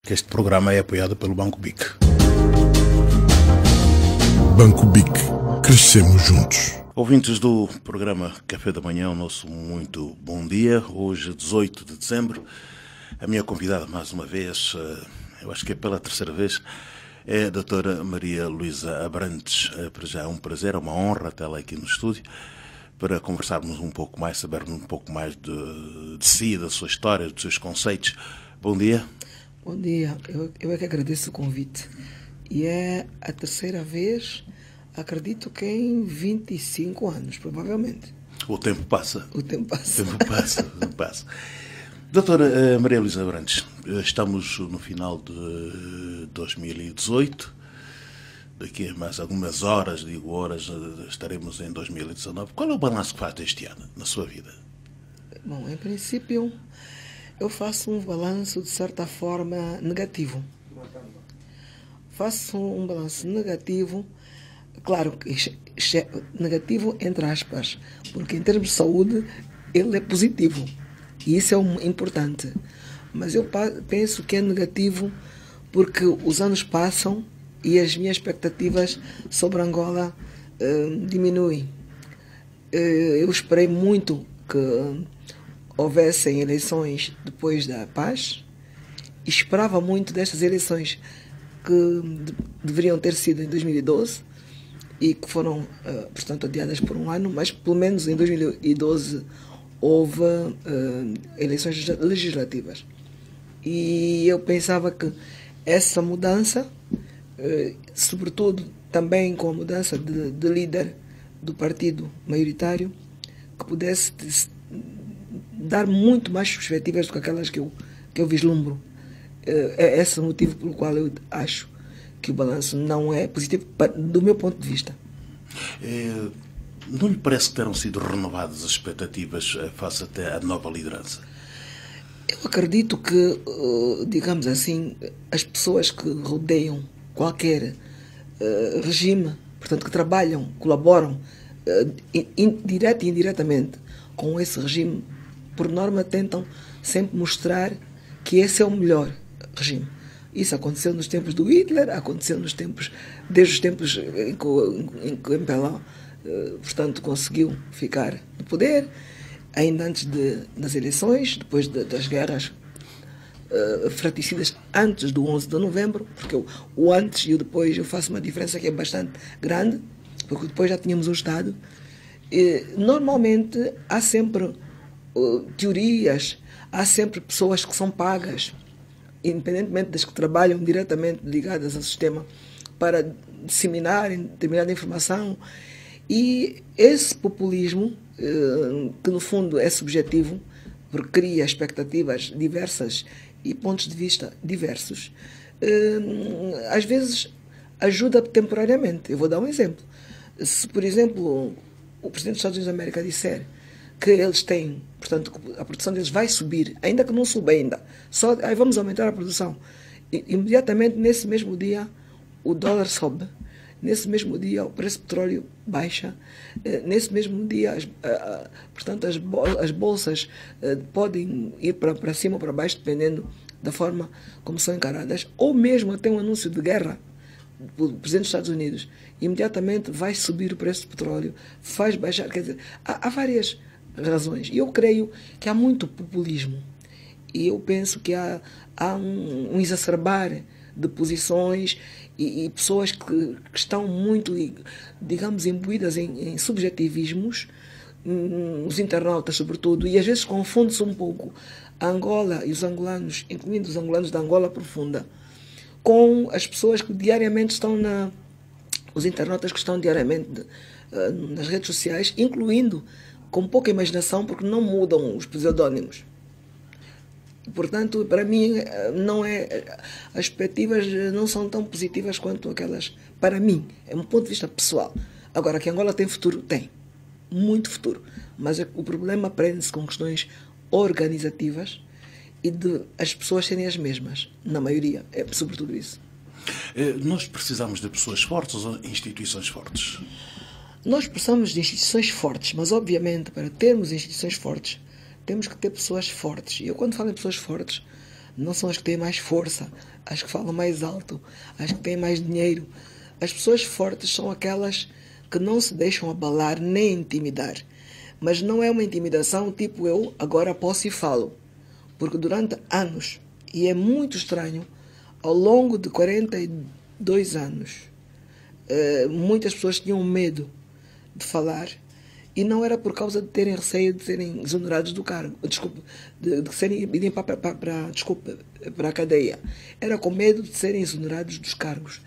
Este programa é apoiado pelo Banco BIC. Banco BIC. Crescemos juntos. Ouvintes do programa Café da Manhã, o nosso muito bom dia. Hoje, 18 de dezembro, a minha convidada, mais uma vez, eu acho que é pela terceira vez, é a doutora Maria Luísa Abrantes. Para já é um prazer, é uma honra tê-la aqui no estúdio, para conversarmos um pouco mais, sabermos um pouco mais de si, da sua história, dos seus conceitos. Bom dia. Bom dia, eu é que agradeço o convite. E é a terceira vez, acredito que em 25 anos, provavelmente. O tempo passa. O tempo passa. O tempo passa, o tempo passa. Doutora Maria Luísa Abrantes, estamos no final de 2018. Daqui a mais algumas horas, estaremos em 2019. Qual é o balanço que faz deste ano, na sua vida? Bom, em princípio, eu faço um balanço, de certa forma, negativo. Faço um balanço negativo, claro, negativo entre aspas, porque em termos de saúde, ele é positivo. E isso é importante. Mas eu penso que é negativo porque os anos passam e as minhas expectativas sobre Angola diminuem. Eu esperei muito que houvessem eleições depois da paz. Esperava muito destas eleições que deveriam ter sido em 2012 e que foram, portanto, adiadas por um ano, mas pelo menos em 2012 houve eleições legislativas. E eu pensava que essa mudança, sobretudo também com a mudança de líder do partido maioritário, que pudesse dar muito mais perspectivas do que aquelas que eu vislumbro. É esse o motivo pelo qual eu acho que o balanço não é positivo do meu ponto de vista. Não lhe parece que terão sido renovadas as expectativas face até à nova liderança? Eu acredito que, digamos assim, as pessoas que rodeiam qualquer regime, portanto, que trabalham, colaboram, direta e indiretamente, com esse regime, por norma, tentam sempre mostrar que esse é o melhor regime. Isso aconteceu nos tempos do Hitler, aconteceu desde os tempos em que o MPLA, portanto, conseguiu ficar no poder, ainda antes das eleições, depois das guerras fratricidas antes do 11 de novembro, porque o antes e o depois eu faço uma diferença que é bastante grande, porque depois já tínhamos um Estado. Normalmente há sempre teorias, há sempre pessoas que são pagas, independentemente das que trabalham diretamente ligadas ao sistema, para disseminar determinada informação. E esse populismo, que no fundo é subjetivo, porque cria expectativas diversas e pontos de vista diversos, às vezes ajuda temporariamente. Eu vou dar um exemplo. Se, por exemplo, o Presidente dos Estados Unidos da América disser que eles têm, portanto, a produção deles vai subir, ainda que não suba ainda, só aí vamos aumentar a produção. Imediatamente, nesse mesmo dia, o dólar sobe. Nesse mesmo dia, o preço do petróleo baixa. Nesse mesmo dia, portanto, as bolsas podem ir para cima ou para baixo, dependendo da forma como são encaradas. Ou mesmo até um anúncio de guerra do Presidente dos Estados Unidos, imediatamente vai subir o preço do petróleo, faz baixar. Quer dizer, há várias razões. E eu creio que há muito populismo. E eu penso que há um exacerbar de posições e pessoas que estão muito, digamos, imbuídas em subjetivismos, os internautas sobretudo, e às vezes confunde-se um pouco a Angola e os angolanos, incluindo os angolanos da Angola profunda, com as pessoas que diariamente estão os internautas que estão diariamente nas redes sociais, incluindo com pouca imaginação, porque não mudam os pseudónimos. Portanto, para mim, as perspectivas não são tão positivas quanto aquelas, para mim, é um ponto de vista pessoal. Agora, que Angola tem futuro? Tem. Muito futuro. Mas o problema prende-se com questões organizativas e de as pessoas serem as mesmas, na maioria. É sobretudo isso. Nós precisamos de pessoas fortes ou instituições fortes? Nós precisamos de instituições fortes, mas obviamente para termos instituições fortes temos que ter pessoas fortes. E eu quando falo em pessoas fortes não são as que têm mais força, as que falam mais alto, as que têm mais dinheiro. As pessoas fortes são aquelas que não se deixam abalar nem intimidar. Mas não é uma intimidação tipo eu agora posso e falo. Porque durante anos, e é muito estranho, ao longo de 42 anos, muitas pessoas tinham medo de falar e não era por causa de terem receio de serem exonerados do cargo, desculpe, de serem irem para a cadeia. Era com medo de serem exonerados dos cargos.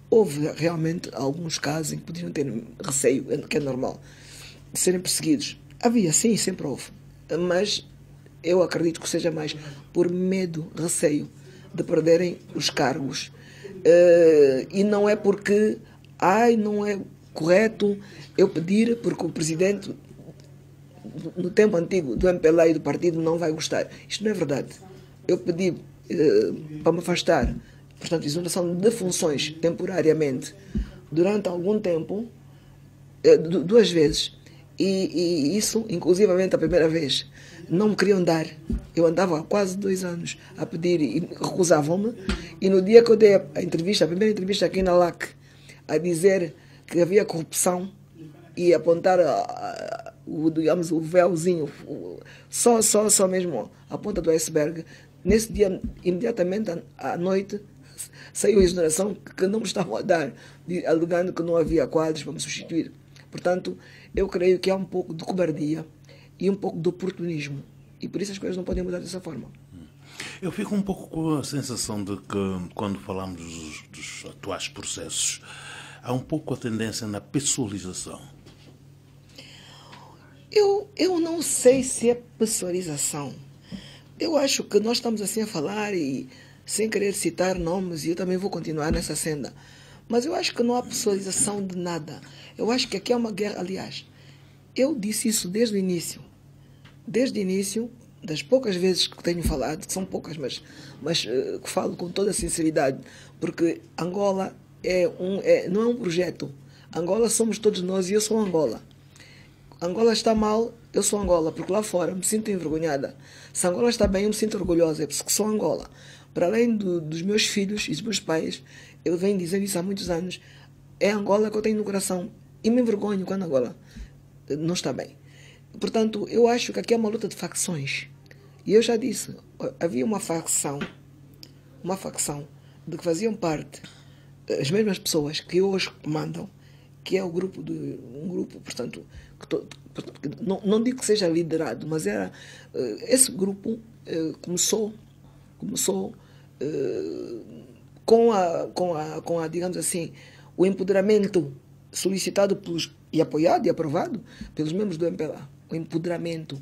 Houve realmente alguns casos em que podiam ter receio, que é normal, de serem perseguidos. Havia, sim, sempre houve. Mas eu acredito que seja mais por medo, receio de perderem os cargos. E não é porque, não é correto eu pedir, porque o presidente, no tempo antigo do MPLA e do partido, não vai gostar. Isto não é verdade. Eu pedi para me afastar, portanto, exoneração de funções temporariamente, durante algum tempo, 2 vezes. E isso, inclusivamente a primeira vez, não me queriam dar. Eu andava há quase 2 anos a pedir e recusavam-me. E no dia que eu dei a primeira entrevista aqui na LAC, a dizer que havia corrupção e apontar o véuzinho, só mesmo a ponta do iceberg, nesse dia, imediatamente à noite, saiu a exoneração que não me estavam a dar, alegando que não havia quadros para me substituir. Portanto, eu creio que há um pouco de cobardia e um pouco de oportunismo. E por isso as coisas não podem mudar dessa forma. Eu fico um pouco com a sensação de que, quando falamos dos atuais processos, há um pouco a tendência na pessoalização. Eu não sei se é pessoalização. Eu acho que nós estamos assim a falar e sem querer citar nomes, e eu também vou continuar nessa senda. Mas eu acho que não há pessoalização de nada. Eu acho que aqui é uma guerra. Aliás, eu disse isso desde o início. Desde o início, das poucas vezes que tenho falado, que são poucas, mas que falo com toda a sinceridade, porque Angola não é um projeto. Angola somos todos nós e eu sou Angola. Angola está mal, eu sou Angola, porque lá fora me sinto envergonhada. Se Angola está bem, eu me sinto orgulhosa, é porque sou Angola. Para além dos meus filhos e dos meus pais, eu venho dizendo isso há muitos anos, é Angola que eu tenho no coração. E me envergonho quando Angola não está bem. Portanto, eu acho que aqui é uma luta de facções. E eu já disse, havia uma facção de que faziam parte as mesmas pessoas que hoje mandam, que é um grupo, portanto, não digo que seja liderado, mas era esse grupo começou com a, digamos assim, o empoderamento solicitado e apoiado e aprovado pelos membros do MPLA, o empoderamento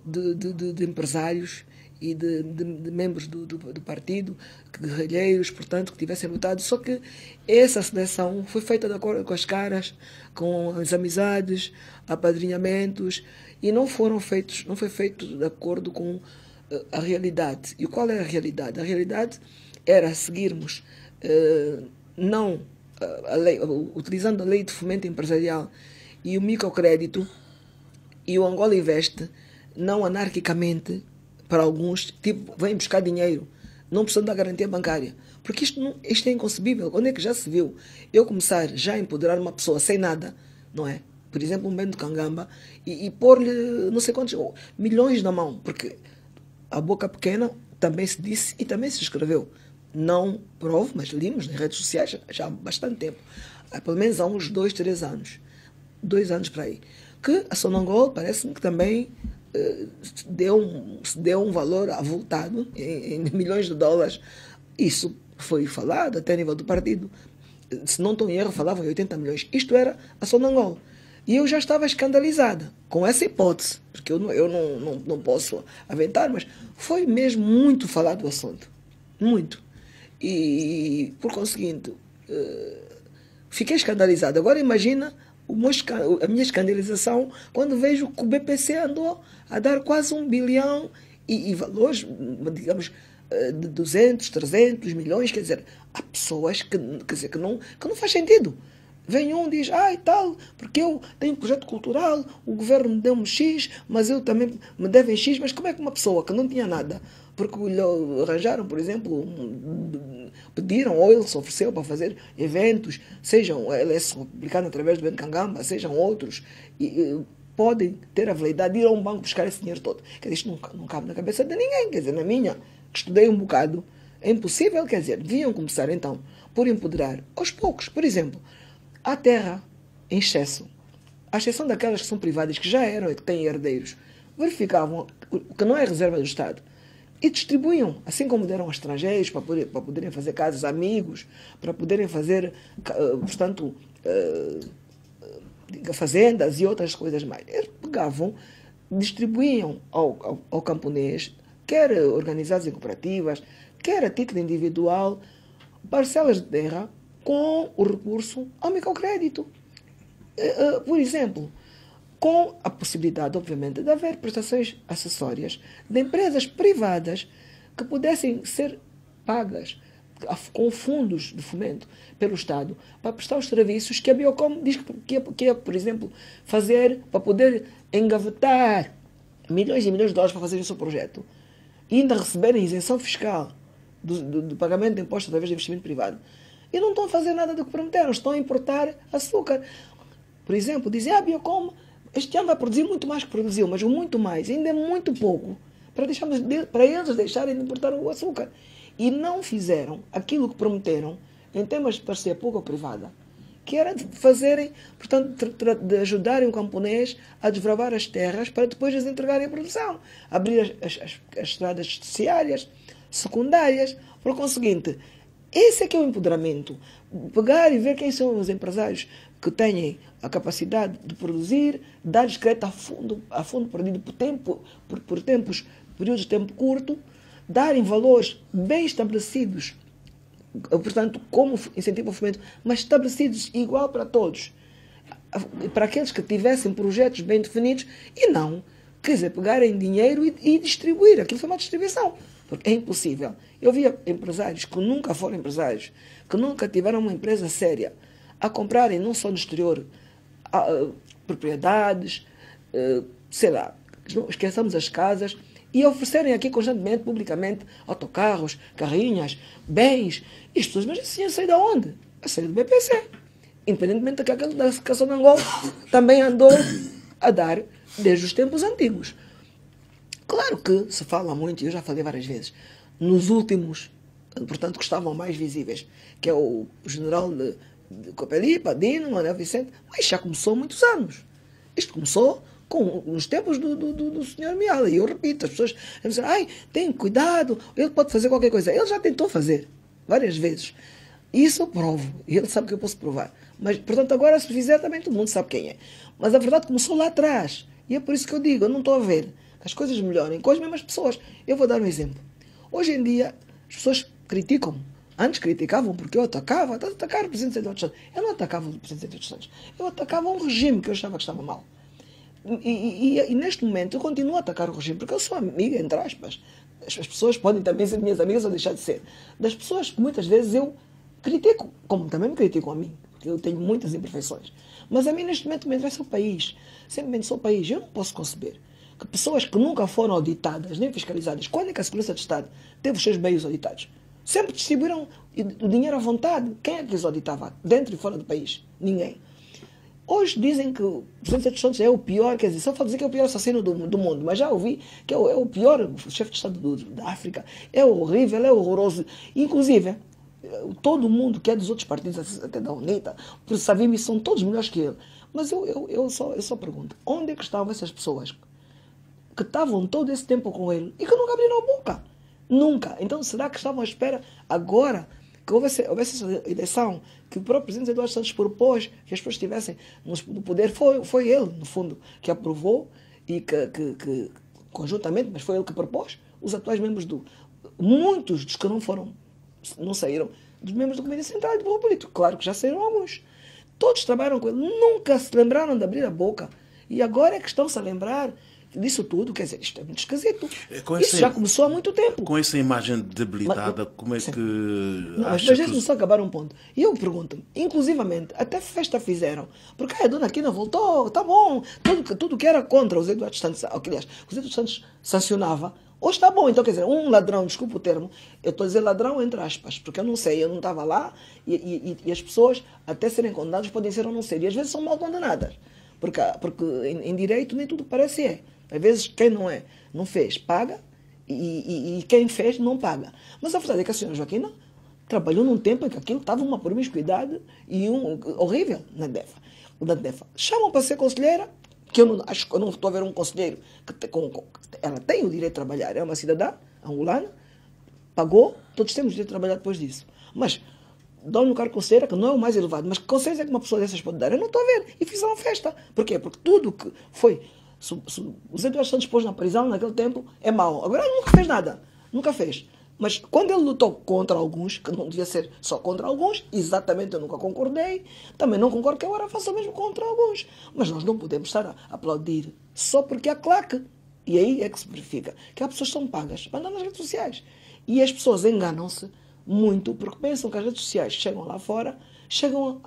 de empresários e de membros do partido, guerrilheiros, portanto, que tivessem lutado. Só que essa seleção foi feita de acordo com as caras, com as amizades, apadrinhamentos, e não foi feito de acordo com a realidade. E qual é a realidade? A realidade era seguirmos utilizando a lei de fomento empresarial e o microcrédito e o Angola Invest, não anarquicamente, para alguns, tipo, vem buscar dinheiro, não precisando da garantia bancária. Porque isto é inconcebível. Onde é que já se viu eu começar já a empoderar uma pessoa sem nada, não é? Por exemplo, um Bento Kangamba, e pôr-lhe não sei quantos milhões na mão, porque a boca pequena também se disse e também se escreveu. Não provo, mas limos nas redes sociais já há bastante tempo. Pelo menos há uns 2, 3 anos. 2 anos para aí. Que a Sonangol parece-me que também deu um valor avultado em milhões de dólares. Isso foi falado até a nível do partido. Se não estou em erro, falavam em 80 milhões. Isto era a Sonangol. E eu já estava escandalizada com essa hipótese, porque eu não posso aventar, mas foi mesmo muito falado o assunto. Muito. E, por conseguinte, fiquei escandalizada. Agora imagina a minha escandalização quando vejo que o BPC andou a dar quase 1 bilhão e valores, digamos, de 200, 300 milhões. Quer dizer, há pessoas que não faz sentido. Vem um e diz, e tal, porque eu tenho um projeto cultural, o governo me deu-me X, mas eu também me devem X. Mas como é que uma pessoa que não tinha nada, porque lhe arranjaram, por exemplo, pediram, ou ele se ofereceu para fazer eventos, sejam LS Republicano através do Bencangamba, sejam outros, podem ter a veleidade de ir a um banco buscar esse dinheiro todo. Quer dizer, isto não cabe na cabeça de ninguém. Quer dizer, na minha, que estudei um bocado, é impossível. Quer dizer, deviam começar então por empoderar aos poucos. Por exemplo, a terra em excesso, à exceção daquelas que são privadas, que já eram e que têm herdeiros, verificavam o que não é reserva do Estado e distribuíam, assim como deram aos estrangeiros para poderem fazer casas, amigos, para poderem fazer, portanto, fazendas e outras coisas mais. Eles pegavam, distribuíam ao camponês, quer organizados em cooperativas, quer a título individual, parcelas de terra com o recurso ao microcrédito. Por exemplo, com a possibilidade, obviamente, de haver prestações acessórias de empresas privadas que pudessem ser pagas com fundos de fomento pelo Estado para prestar os serviços que a Biocom diz que é, por exemplo, fazer para poder engavetar milhões e milhões de dólares para fazer o seu projeto e ainda receberem isenção fiscal do pagamento de impostos através de investimento privado. E não estão a fazer nada do que prometeram, estão a importar açúcar. Por exemplo, dizem, a Biocom este ano vai produzir muito mais que produziu, mas o muito mais ainda é muito pouco para eles deixarem de importar o açúcar. E não fizeram aquilo que prometeram em temas de parceria público-privada, que era de fazerem, portanto, de ajudarem o camponês a desbravar as terras para depois lhes entregarem a produção, abrir as estradas terciárias, secundárias. Por conseguinte, esse é que é o empoderamento. Pegar e ver quem são os empresários que têm a capacidade de produzir, dar-lhes crédito a fundo perdido por períodos de tempo curto, darem valores bem estabelecidos, portanto, como incentivo ao fomento, mas estabelecidos igual para todos, para aqueles que tivessem projetos bem definidos e não, quer dizer, pegarem dinheiro e distribuir. Aquilo foi uma distribuição, porque é impossível. Eu via empresários que nunca foram empresários, que nunca tiveram uma empresa séria, a comprarem não só no exterior propriedades, sei lá, esqueçamos as casas, e oferecerem aqui constantemente, publicamente, autocarros, carrinhas, bens. E as pessoas, mas esse dinheiro sai de onde? A sair do BPC. Independentemente que aquele da Cação de Angola também andou a dar desde os tempos antigos. Claro que se fala muito, e eu já falei várias vezes, nos últimos, portanto, que estavam mais visíveis, que é o general de Copelipa, Dino, Manuel Vicente, mas já começou há muitos anos. Isto começou nos tempos do Sr. Miala. E eu repito, as pessoas dizem, tem cuidado, ele pode fazer qualquer coisa. Ele já tentou fazer várias vezes. Isso eu provo. E ele sabe que eu posso provar. Mas, portanto, agora se fizer também todo mundo sabe quem é. Mas a verdade começou lá atrás. E é por isso que eu digo, eu não estou a ver que as coisas melhorem com as mesmas pessoas. Eu vou dar um exemplo. Hoje em dia, as pessoas criticam-me. Antes criticavam porque eu atacava o presidente Eduardo Santos. Eu não atacava o presidente Eduardo Santos. Eu atacava um regime que eu achava que estava mal. E neste momento eu continuo a atacar o regime, porque eu sou amiga, entre aspas. As pessoas podem também ser minhas amigas ou deixar de ser. Das pessoas que muitas vezes eu critico, como também me criticam a mim, porque eu tenho muitas imperfeições. Mas a mim neste momento me interessa o país. Simplesmente sou o país. Eu não posso conceber que pessoas que nunca foram auditadas, nem fiscalizadas, quando é que a Segurança de Estado teve os seus meios auditados? Sempre distribuíram o dinheiro à vontade. Quem é que os auditava? Dentro e fora do país? Ninguém. Hoje dizem que o presidente dos Santos é o pior, quer dizer, só para dizer que é o pior assassino do mundo, mas já ouvi que é o pior chefe de Estado da África, é horrível, é horroroso. Inclusive, todo mundo que é dos outros partidos, até da UNITA, por Savimbi, são todos melhores que ele. Mas eu só pergunto, onde é que estavam essas pessoas que estavam todo esse tempo com ele e que nunca abriram a boca? Nunca. Então, será que estavam à espera agora que houvesse essa eleição, que o próprio presidente Eduardo Santos propôs que as pessoas estivessem no poder? Foi ele, no fundo, que aprovou e que conjuntamente, mas foi ele que propôs, os atuais membros muitos dos que não saíram, dos membros do Comitê Central e do Povo Político. Claro que já saíram alguns. Todos trabalharam com ele, nunca se lembraram de abrir a boca. E agora é que estão-se a lembrar disso tudo, quer dizer, isto é muito esquisito. Com Isso já começou há muito tempo. Com essa imagem debilitada, como é sim. que Mas acha deixe-me só acabar um ponto. E eu pergunto-me, inclusivamente, até festa fizeram. Porque a dona Quina voltou, tá bom. Tudo que era contra os Eduardo Santos, aliás, os Eduardo Santos sancionava, hoje está bom. Então, quer dizer, um ladrão, desculpa o termo, eu estou a dizer ladrão entre aspas, porque eu não sei, eu não estava lá e as pessoas, até serem condenadas, podem ser ou não ser. E às vezes são mal condenadas. Porque em direito nem tudo parece é. Às vezes quem não fez, paga, e quem fez não paga. Mas a verdade é que a senhora Joaquina trabalhou num tempo em que aquilo estava uma promiscuidade horrível na DEFA. Chamam para ser conselheira, que acho que eu não estou a ver um conselheiro ela tem o direito de trabalhar, é uma cidadã angolana, pagou, todos temos o direito de trabalhar depois disso. Mas dão-lhe um cargo de conselheira, que não é o mais elevado, mas que conselhos é que uma pessoa dessas pode dar? Eu não estou a ver. E fizeram festa. Porquê? Porque tudo que foi... Os Eduardo Santos pôs na prisão naquele tempo é mau. Agora ele nunca fez nada. Nunca fez. Mas quando ele lutou contra alguns, que não devia ser só contra alguns, exatamente eu nunca concordei, também não concordo que agora faça o mesmo contra alguns. Mas nós não podemos estar a aplaudir só porque há claque. E aí é que se verifica que há pessoas que são pagas para andar nas redes sociais. E as pessoas enganam-se muito porque pensam que as redes sociais chegam lá fora, chegam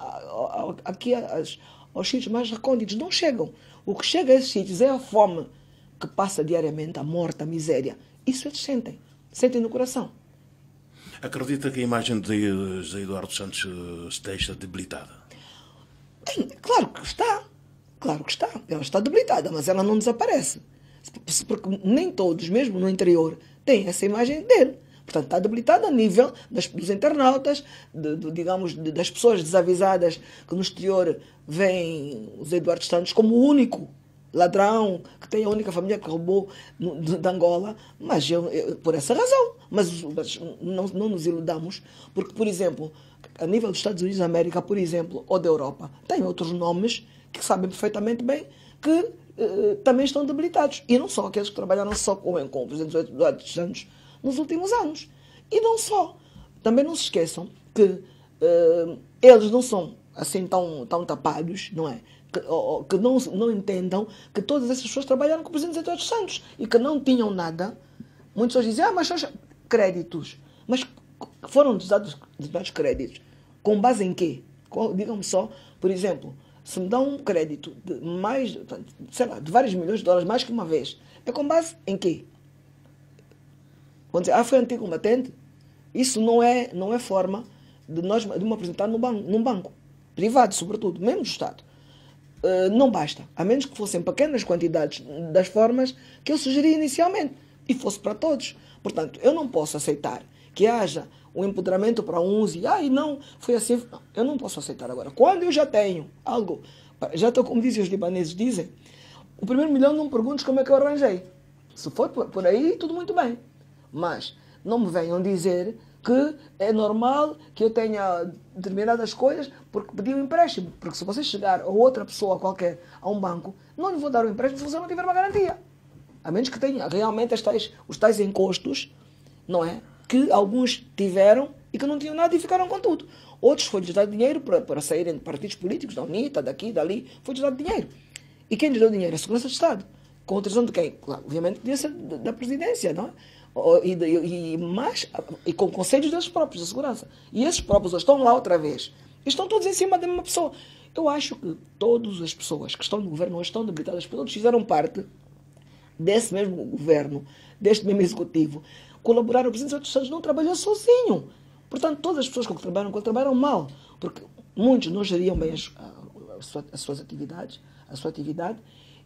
aqui aos sítios mais recônditos. Não chegam. O que chega a esses sítios é a fome que passa diariamente, a morte, a miséria. Isso eles sentem. Sentem no coração. Acredita que a imagem de Eduardo Santos esteja debilitada? Bem, claro que está. Claro que está. Ela está debilitada, mas ela não desaparece. Porque nem todos, mesmo no interior, têm essa imagem dele. Portanto, está debilitada a nível dos internautas, digamos, das pessoas desavisadas que no exterior veem os Eduardo Santos como o único ladrão, que tem a única família que roubou de Angola. Mas por essa razão. Mas não nos iludamos, porque, por exemplo, a nível dos Estados Unidos da América, por exemplo, ou da Europa, tem outros nomes que sabem perfeitamente bem que também estão debilitados. E não só aqueles que trabalharam só com o presidente Eduardo Santos nos últimos anos. E não só. Também não se esqueçam que eles não são assim tão tapados, não é? Que não entendam que todas essas pessoas trabalharam com o presidente Eduardo Santos e que não tinham nada. Muitos hoje dizem, mas são créditos. Mas foram dados créditos. Com base em quê? Digam-me só, por exemplo, se me dão um crédito de mais, sei lá, de vários milhões de dólares, mais que uma vez, é com base em quê? Vão dizer, foi antigo combatente? Isso não é forma de me apresentar num banco privado, sobretudo, mesmo do Estado. Não basta, a menos que fossem pequenas quantidades das formas que eu sugeri inicialmente e fosse para todos. Portanto, eu não posso aceitar que haja um empoderamento para uns e não, foi assim. Não, eu não posso aceitar agora. Quando eu já tenho algo, já estou, como dizem os libaneses, dizem, o primeiro milhão não me perguntes como é que eu arranjei. Se for por aí, tudo muito bem. Mas não me venham dizer que é normal que eu tenha determinadas coisas porque pedi um empréstimo. Porque se você chegar ou outra pessoa qualquer a um banco, não lhe vou dar um empréstimo se você não tiver uma garantia. A menos que tenha realmente os tais encostos, não é? Que alguns tiveram e que não tinham nada e ficaram com tudo. Outros foi-lhes dado dinheiro para saírem de partidos políticos, da UNITA, daqui, dali, foi-lhes dado dinheiro. E quem lhes deu dinheiro? A Segurança do Estado. Com autorização de quem? Claro, obviamente, podia ser da presidência, não é? E com conselhos deles próprios, da segurança. E esses próprios estão lá outra vez. Estão todos em cima da mesma pessoa. Eu acho que todas as pessoas que estão no governo hoje estão debilitadas, porque todos fizeram parte desse mesmo governo, deste mesmo executivo. Colaboraram, o presidente Santos não trabalhou sozinho. Portanto, todas as pessoas que trabalharam mal, porque muitos não geriam bem as suas atividades, a sua atividade,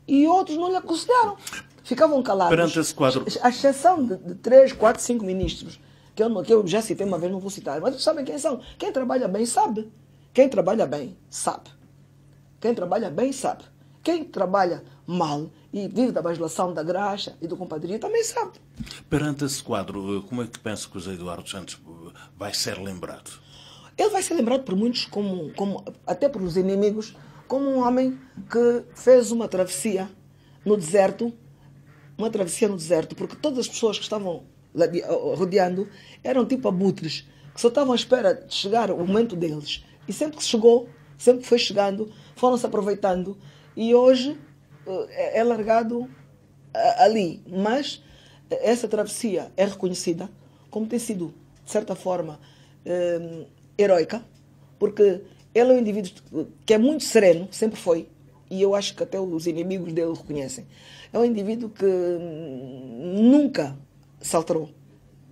e outros não lhe aconselharam. Ficavam calados. Perante esse quadro. A exceção de 3, 4, 5 ministros, que eu já citei uma vez, não vou citar, mas sabem quem são? Quem trabalha bem sabe. Quem trabalha bem sabe. Quem trabalha bem sabe. Quem trabalha mal e vive da bajulação, da graxa e do compadrio também sabe. Perante esse quadro, como é que pensa que o José Eduardo Santos vai ser lembrado? Ele vai ser lembrado por muitos, até por os inimigos, como um homem que fez uma travessia no deserto, porque todas as pessoas que estavam rodeando eram tipo abutres, que só estavam à espera de chegar o momento deles. E sempre que chegou, sempre que foi chegando, foram-se aproveitando. E hoje é largado ali. Mas essa travessia é reconhecida como tem sido, de certa forma, heroica, porque ele é um indivíduo que é muito sereno, sempre foi, e eu acho que até os inimigos dele o reconhecem. É um indivíduo que nunca se alterou,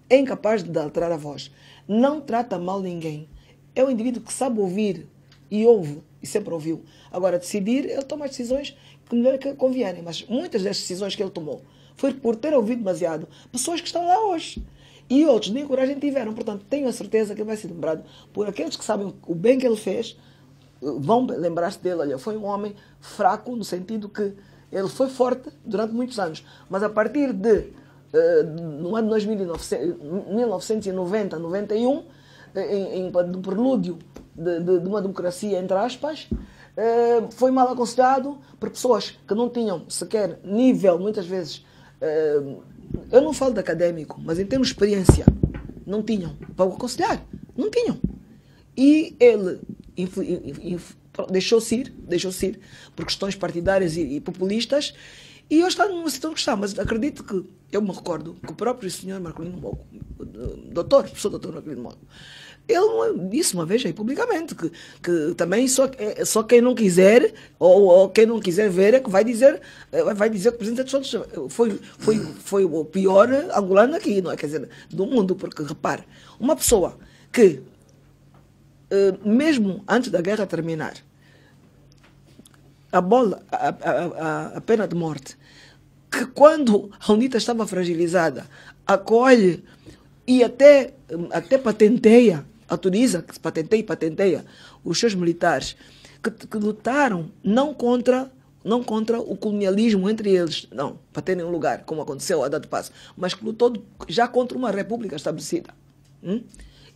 é incapaz de alterar a voz, não trata mal ninguém, é um indivíduo que sabe ouvir e ouve, e sempre ouviu. Agora, decidir, ele toma as decisões que melhor que convierem, mas muitas das decisões que ele tomou foi por ter ouvido demasiado pessoas que estão lá hoje. E outros nem coragem tiveram. Portanto, tenho a certeza que ele vai ser lembrado por aqueles que sabem o bem que ele fez, vão lembrar-se dele. Olha, foi um homem fraco, no sentido que ele foi forte durante muitos anos, mas a partir de no ano de 1990, 91, no prelúdio de uma democracia, entre aspas, foi mal aconselhado por pessoas que não tinham sequer nível, muitas vezes, eu não falo de académico, mas em termos de experiência, não tinham para o aconselhar, não tinham. E ele deixou-se ir por questões partidárias e populistas, e hoje está numa situação que está, mas acredito que, eu me recordo que o próprio senhor Marcolino Mogo, professor doutor Marcolino Mogo, ele disse uma vez aí publicamente que também só quem não quiser, ou quem não quiser ver, é que vai dizer que o presidente Santos foi o pior angolano aqui, não é? Quer dizer, do mundo, porque repare, uma pessoa que, mesmo antes da guerra terminar, a pena de morte, que quando a UNITA estava fragilizada, acolhe e até patenteia, autoriza que se patenteia os seus militares que lutaram não contra o colonialismo entre eles, não, para terem um lugar, como aconteceu a dado passo, mas que lutou já contra uma república estabelecida.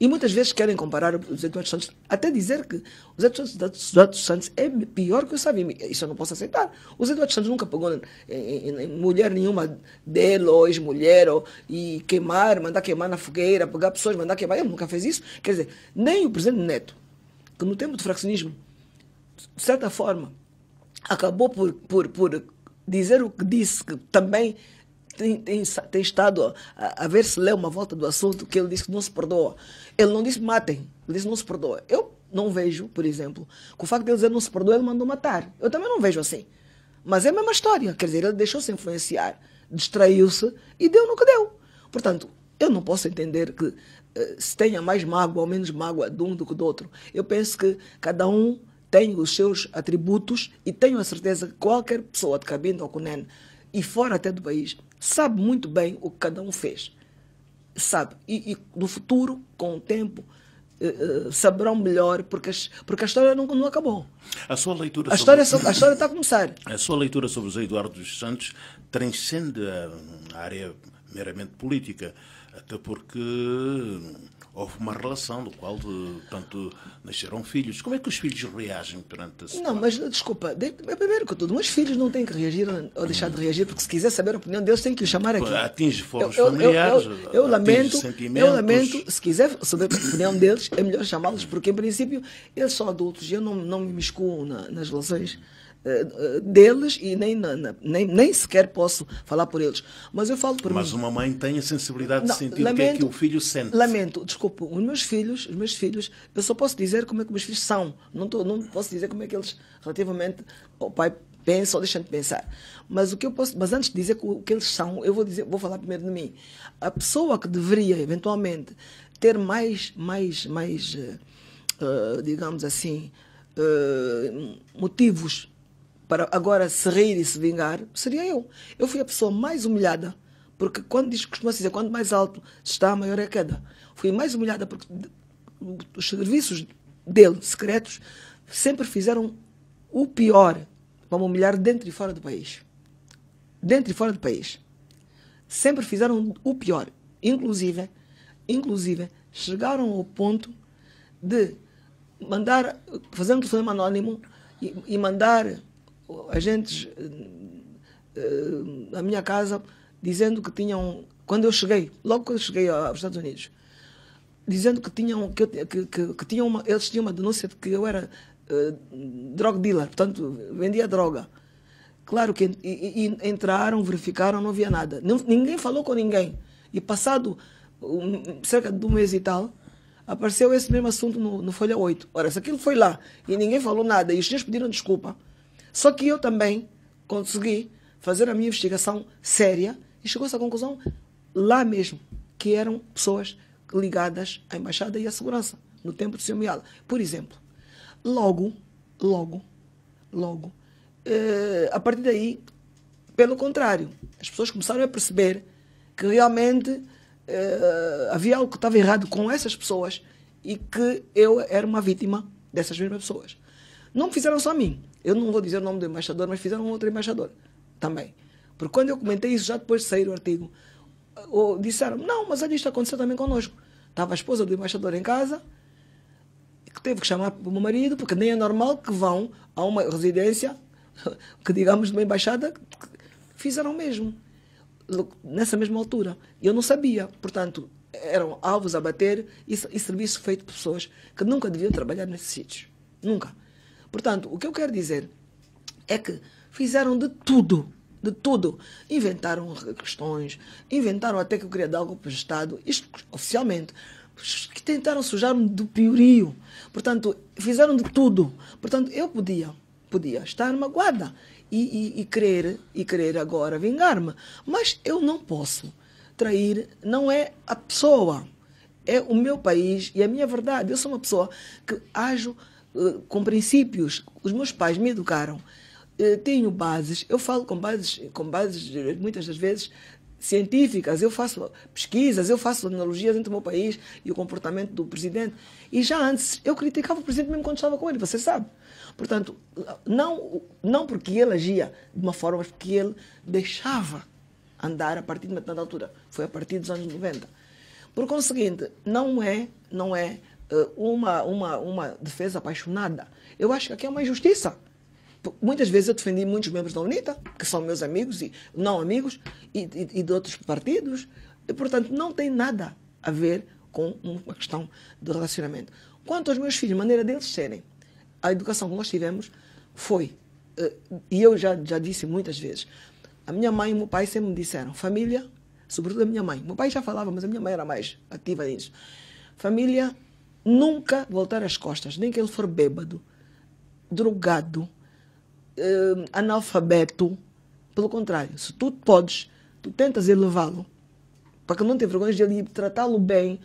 E muitas vezes querem comparar os Eduardo Santos, até dizer que os Eduardo Santos é pior que o Savimbi. Isso eu não posso aceitar. Os Eduardo Santos nunca pegou em mulher nenhuma dele, ou ex-mulher, e mandar queimar na fogueira, pegar pessoas, mandar queimar. Ele nunca fez isso. Quer dizer, nem o presidente Neto, que no tempo do fraccionismo, de certa forma, acabou por dizer o que disse, que também tem estado a ver se lê uma volta do assunto, que ele disse que não se perdoa. Ele não disse matem, ele disse não se perdoa. Eu não vejo, por exemplo, que o facto de ele dizer não se perdoa, ele mandou matar. Eu também não vejo assim. Mas é a mesma história, quer dizer, ele deixou-se influenciar, distraiu-se e deu no que deu. Portanto, eu não posso entender que se tenha mais mágoa ou menos mágoa de um do que do outro. Eu penso que cada um tem os seus atributos e tenho a certeza que qualquer pessoa de Cabinda ou Cunene e fora até do país sabe muito bem o que cada um fez. Sabe. E no futuro, com o tempo, saberão melhor, porque a história não acabou. A sua leitura a história está a começar. A sua leitura sobre os Eduardo dos Santos transcende a área meramente política, até porque houve uma relação no qual tanto nasceram filhos. Como é que os filhos reagem perante a situação? Não, mas desculpa, primeiro que tudo, meus filhos não têm que reagir ou deixar de reagir, porque se quiser saber a opinião deles, tem que lhe chamar aqui. Atinge fóruns familiares, eu lamento, sentimentos. Se quiser saber a opinião deles, é melhor chamá-los, porque em princípio eles são adultos e eu não me miscuo nas relações deles e nem sequer posso falar por eles. Mas eu falo por mim. Mas uma mãe tem a sensibilidade de sentir o que é que o filho sente. Lamento, desculpa, os meus filhos, eu só posso dizer como é que os meus filhos são. Não posso dizer como é que eles, relativamente ao pai, pensam ou deixam de pensar. Mas mas antes de dizer o que eles são, eu vou falar primeiro de mim. A pessoa que deveria, eventualmente, ter mais digamos assim, motivos para agora se rir e se vingar, seria eu. Eu fui a pessoa mais humilhada, porque costuma-se dizer, quanto mais alto está, maior é a queda. Fui mais humilhada porque os serviços dele, secretos, sempre fizeram o pior para me humilhar dentro e fora do país. Dentro e fora do país. Sempre fizeram o pior. Inclusive, chegaram ao ponto de fazer um telefonema anónimo e mandar agentes à minha casa dizendo que tinham, logo quando eu cheguei aos Estados Unidos, dizendo que eles tinham uma denúncia de que eu era drug dealer, portanto vendia droga, Claro que entraram, verificaram, não havia nada. Ninguém falou com ninguém. E passado cerca de um mês e tal, apareceu esse mesmo assunto no Folha 8. Ora, se aquilo foi lá e ninguém falou nada e os senhores pediram desculpa, só que eu também consegui fazer a minha investigação séria e chegou-se à conclusão lá mesmo, que eram pessoas ligadas à Embaixada e à Segurança, no tempo do Sr. Miala. Por exemplo, logo, a partir daí, pelo contrário, as pessoas começaram a perceber que realmente havia algo que estava errado com essas pessoas e que eu era uma vítima dessas mesmas pessoas. Não me fizeram só a mim. Eu não vou dizer o nome do embaixador, mas fizeram um outro embaixador também. Porque quando eu comentei isso, já depois de sair o artigo, disseram, não, mas olha, isto aconteceu também connosco. Estava a esposa do embaixador em casa, que teve que chamar o meu marido, porque nem é normal que vão a uma residência, que digamos de uma embaixada, fizeram mesmo, nessa mesma altura. Eu não sabia, portanto, eram alvos a bater e serviço feito por pessoas que nunca deviam trabalhar nesses sítios. Nunca. Portanto, o que eu quero dizer é que fizeram de tudo. De tudo. Inventaram questões, inventaram até que eu queria dar algo para o Estado, isto oficialmente, que tentaram sujar-me do piorio. Portanto, fizeram de tudo. Portanto, eu podia estar magoada e querer agora vingar-me, mas eu não posso trair, não é a pessoa, é o meu país e a minha verdade. Eu sou uma pessoa que ajo com princípios, os meus pais me educaram. Tenho bases, eu falo com bases muitas das vezes científicas, eu faço pesquisas, eu faço analogias entre o meu país e o comportamento do presidente. E já antes eu criticava o presidente mesmo quando estava com ele, você sabe. Portanto, não porque ele agia de uma forma, mas porque ele deixava andar a partir de uma determinada altura. Foi a partir dos anos 90. Por conseguinte, não é uma defesa apaixonada. Eu acho que aqui é uma injustiça. Muitas vezes eu defendi muitos membros da UNITA, que são meus amigos e não amigos, e de outros partidos, e, portanto, não tem nada a ver com uma questão de relacionamento. Quanto aos meus filhos, a maneira deles serem, a educação que nós tivemos foi, e eu já disse muitas vezes, a minha mãe e o meu pai sempre me disseram, família, sobretudo a minha mãe, meu pai já falava, mas a minha mãe era mais ativa nisso, família, nunca voltar as costas, nem que ele for bêbado, drogado, analfabeto. Pelo contrário, se tu podes, tu tentas elevá-lo para que não tenha vergonha de ele, tratá-lo bem,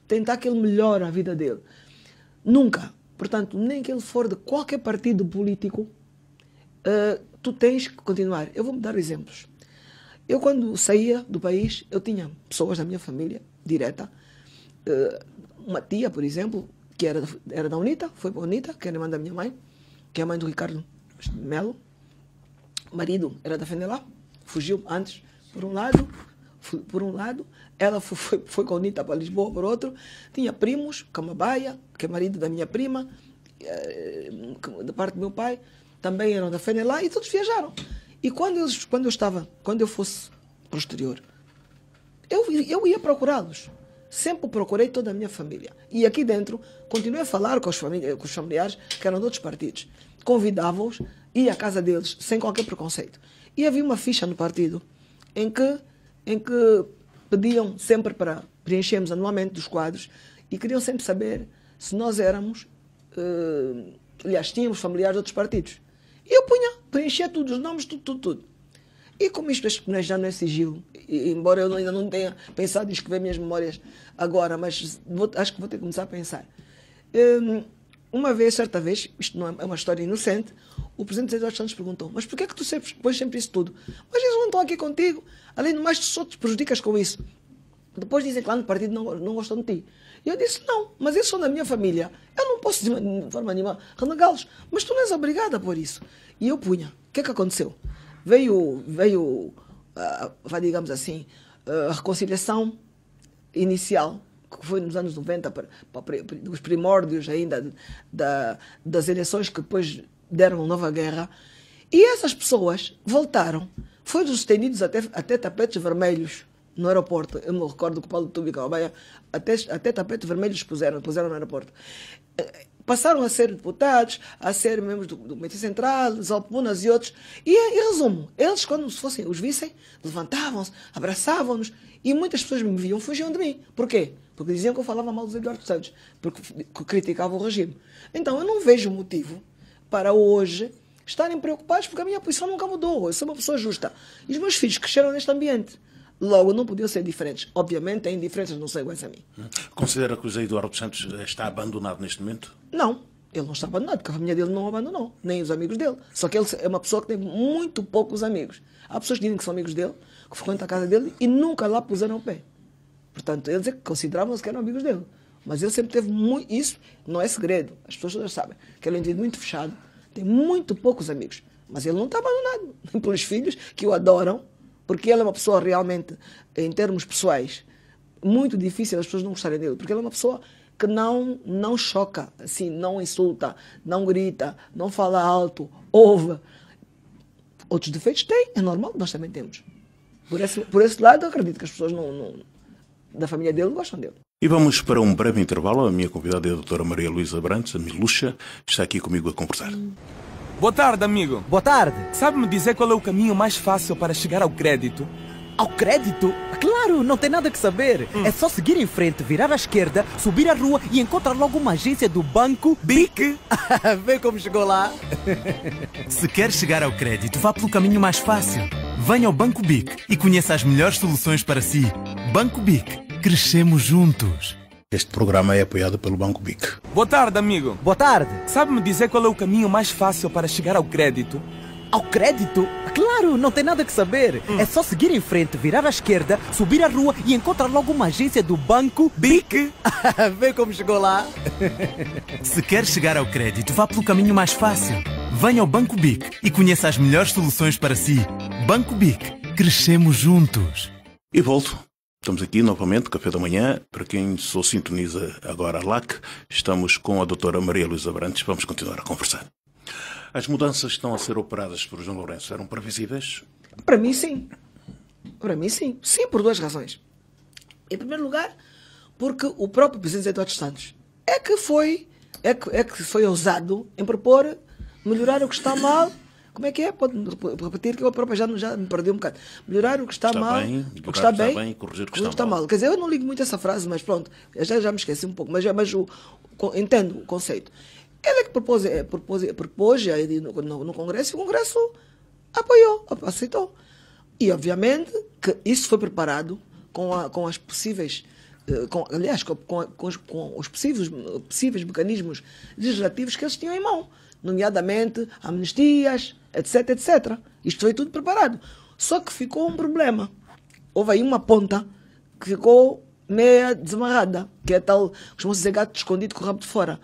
tentar que ele melhore a vida dele. Nunca. Portanto, nem que ele for de qualquer partido político, tu tens que continuar. Eu vou-me dar exemplos. Eu, quando saía do país, eu tinha pessoas da minha família direta, uma tia, por exemplo, que era da UNITA, foi para a UNITA, que era a irmã da minha mãe, que é a mãe do Ricardo Melo. O marido era da FENELA, fugiu antes por um lado, ela foi com a UNITA para Lisboa por outro. Tinha primos, Camabaia, que é marido da minha prima, da parte do meu pai, também eram da FENELA e todos viajaram. E quando eu fosse para o exterior, eu ia procurá-los. Sempre procurei toda a minha família. E aqui dentro, continuei a falar com os familiares que eram de outros partidos. Convidava-os, ia à casa deles, sem qualquer preconceito. E havia uma ficha no partido em que pediam sempre para preenchermos anualmente dos quadros e queriam sempre saber se nós éramos, aliás, tínhamos familiares de outros partidos. E eu preenchia tudo, os nomes, tudo. E como isto já não é sigilo, embora eu ainda não tenha pensado em escrever minhas memórias agora, mas acho que vou ter que começar a pensar. Certa vez, isto não é uma história inocente, o presidente José Eduardo Santos perguntou, mas porquê é que tu pões sempre isso tudo? Mas eles não estão aqui contigo, além do mais, tu só te prejudicas com isso. Depois dizem que lá no partido não gostam de ti. E eu disse, não, mas eles são da minha família, eu não posso de forma nenhuma renegá-los, mas tu não és obrigada por isso. E eu punha. O que é que aconteceu? Veio digamos assim, a reconciliação inicial, que foi nos anos 90, dos primórdios ainda das eleições que depois deram uma nova guerra, e essas pessoas voltaram, foram estendidos até tapetes vermelhos no aeroporto. Eu me recordo que o Paulo Tubi Camabaia até tapetes vermelhos puseram no aeroporto. passaram a ser deputados, a ser membros do Comitê Central, dos Alpunas e outros. E em resumo, eles, quando se fossem, os vissem, levantavam-se, abraçavam-nos, e muitas pessoas me viam, fugiam de mim. Por quê? Porque diziam que eu falava mal dos Eduardo Santos, porque criticava o regime. Então, eu não vejo motivo para hoje estarem preocupados, porque a minha posição nunca mudou. Eu sou uma pessoa justa. E os meus filhos cresceram neste ambiente. Logo, não podiam ser diferentes. Obviamente, têm diferenças, não são iguais a mim. Considera que o José Eduardo Santos está abandonado neste momento? Não, ele não está abandonado, porque a família dele não o abandonou, nem os amigos dele. Só que ele é uma pessoa que tem muito poucos amigos. Há pessoas que dizem que são amigos dele, que frequentam a casa dele e nunca lá puseram o pé. Portanto, eles consideravam-se que eram amigos dele. Mas ele sempre teve muito... Isso não é segredo, as pessoas todas sabem. Que ele é um indivíduo muito fechado, tem muito poucos amigos. Mas ele não está abandonado, nem pelos filhos, que o adoram, porque ele é uma pessoa realmente, em termos pessoais, muito difícil as pessoas não gostarem dele, porque ele é uma pessoa que não choca, assim, não insulta, não grita, não fala alto, ouve. Outros defeitos tem, é normal, nós também temos. Por esse lado, eu acredito que as pessoas da família dele gostam dele. E vamos para um breve intervalo. A minha convidada é a doutora Maria Luísa Abrantes, a Miluxa, está aqui comigo a conversar. Boa tarde, amigo. Boa tarde. Sabe-me dizer qual é o caminho mais fácil para chegar ao crédito? Ao crédito? Claro, não tem nada que saber. É só seguir em frente, virar à esquerda, subir a rua e encontrar logo uma agência do Banco BIC. Vê como chegou lá. Se quer chegar ao crédito, vá pelo caminho mais fácil. Venha ao Banco BIC e conheça as melhores soluções para si. Banco BIC. Crescemos juntos. Este programa é apoiado pelo Banco BIC. Boa tarde, amigo. Boa tarde. Sabe-me dizer qual é o caminho mais fácil para chegar ao crédito? Ao crédito? Claro, não tem nada que saber. É só seguir em frente, virar à esquerda, subir a rua e encontrar logo uma agência do Banco BIC. Vê como chegou lá. Se quer chegar ao crédito, vá pelo caminho mais fácil. Venha ao Banco BIC e conheça as melhores soluções para si. Banco BIC. Crescemos juntos. E volto. Estamos aqui novamente, Café da Manhã. Para quem só sintoniza agora a LAC, estamos com a doutora Maria Luísa Abrantes. Vamos continuar a conversar. As mudanças que estão a ser operadas por João Lourenço eram previsíveis? Para mim, sim. Para mim, sim. Sim, por duas razões. Em primeiro lugar, porque o próprio presidente Eduardo Santos é que foi ousado em propor melhorar o que está mal. Como é que é? Pode repetir que eu próprio já me perdi um bocado. Melhorar o que está mal, o que está bem, corrigir o que está mal. Quer dizer, eu não ligo muito essa frase, mas pronto, já me esqueci um pouco, mas entendo o conceito. Ele é que propôs aí no Congresso, e o Congresso apoiou, aceitou. E, obviamente, que isso foi preparado com as possíveis... com os possíveis mecanismos legislativos que eles tinham em mão, nomeadamente amnistias, etc, etc. Isto foi tudo preparado. Só que ficou um problema. Houve aí uma ponta que ficou meia desamarrada, que é tal, costuma-se dizer gato escondido com o rabo de fora.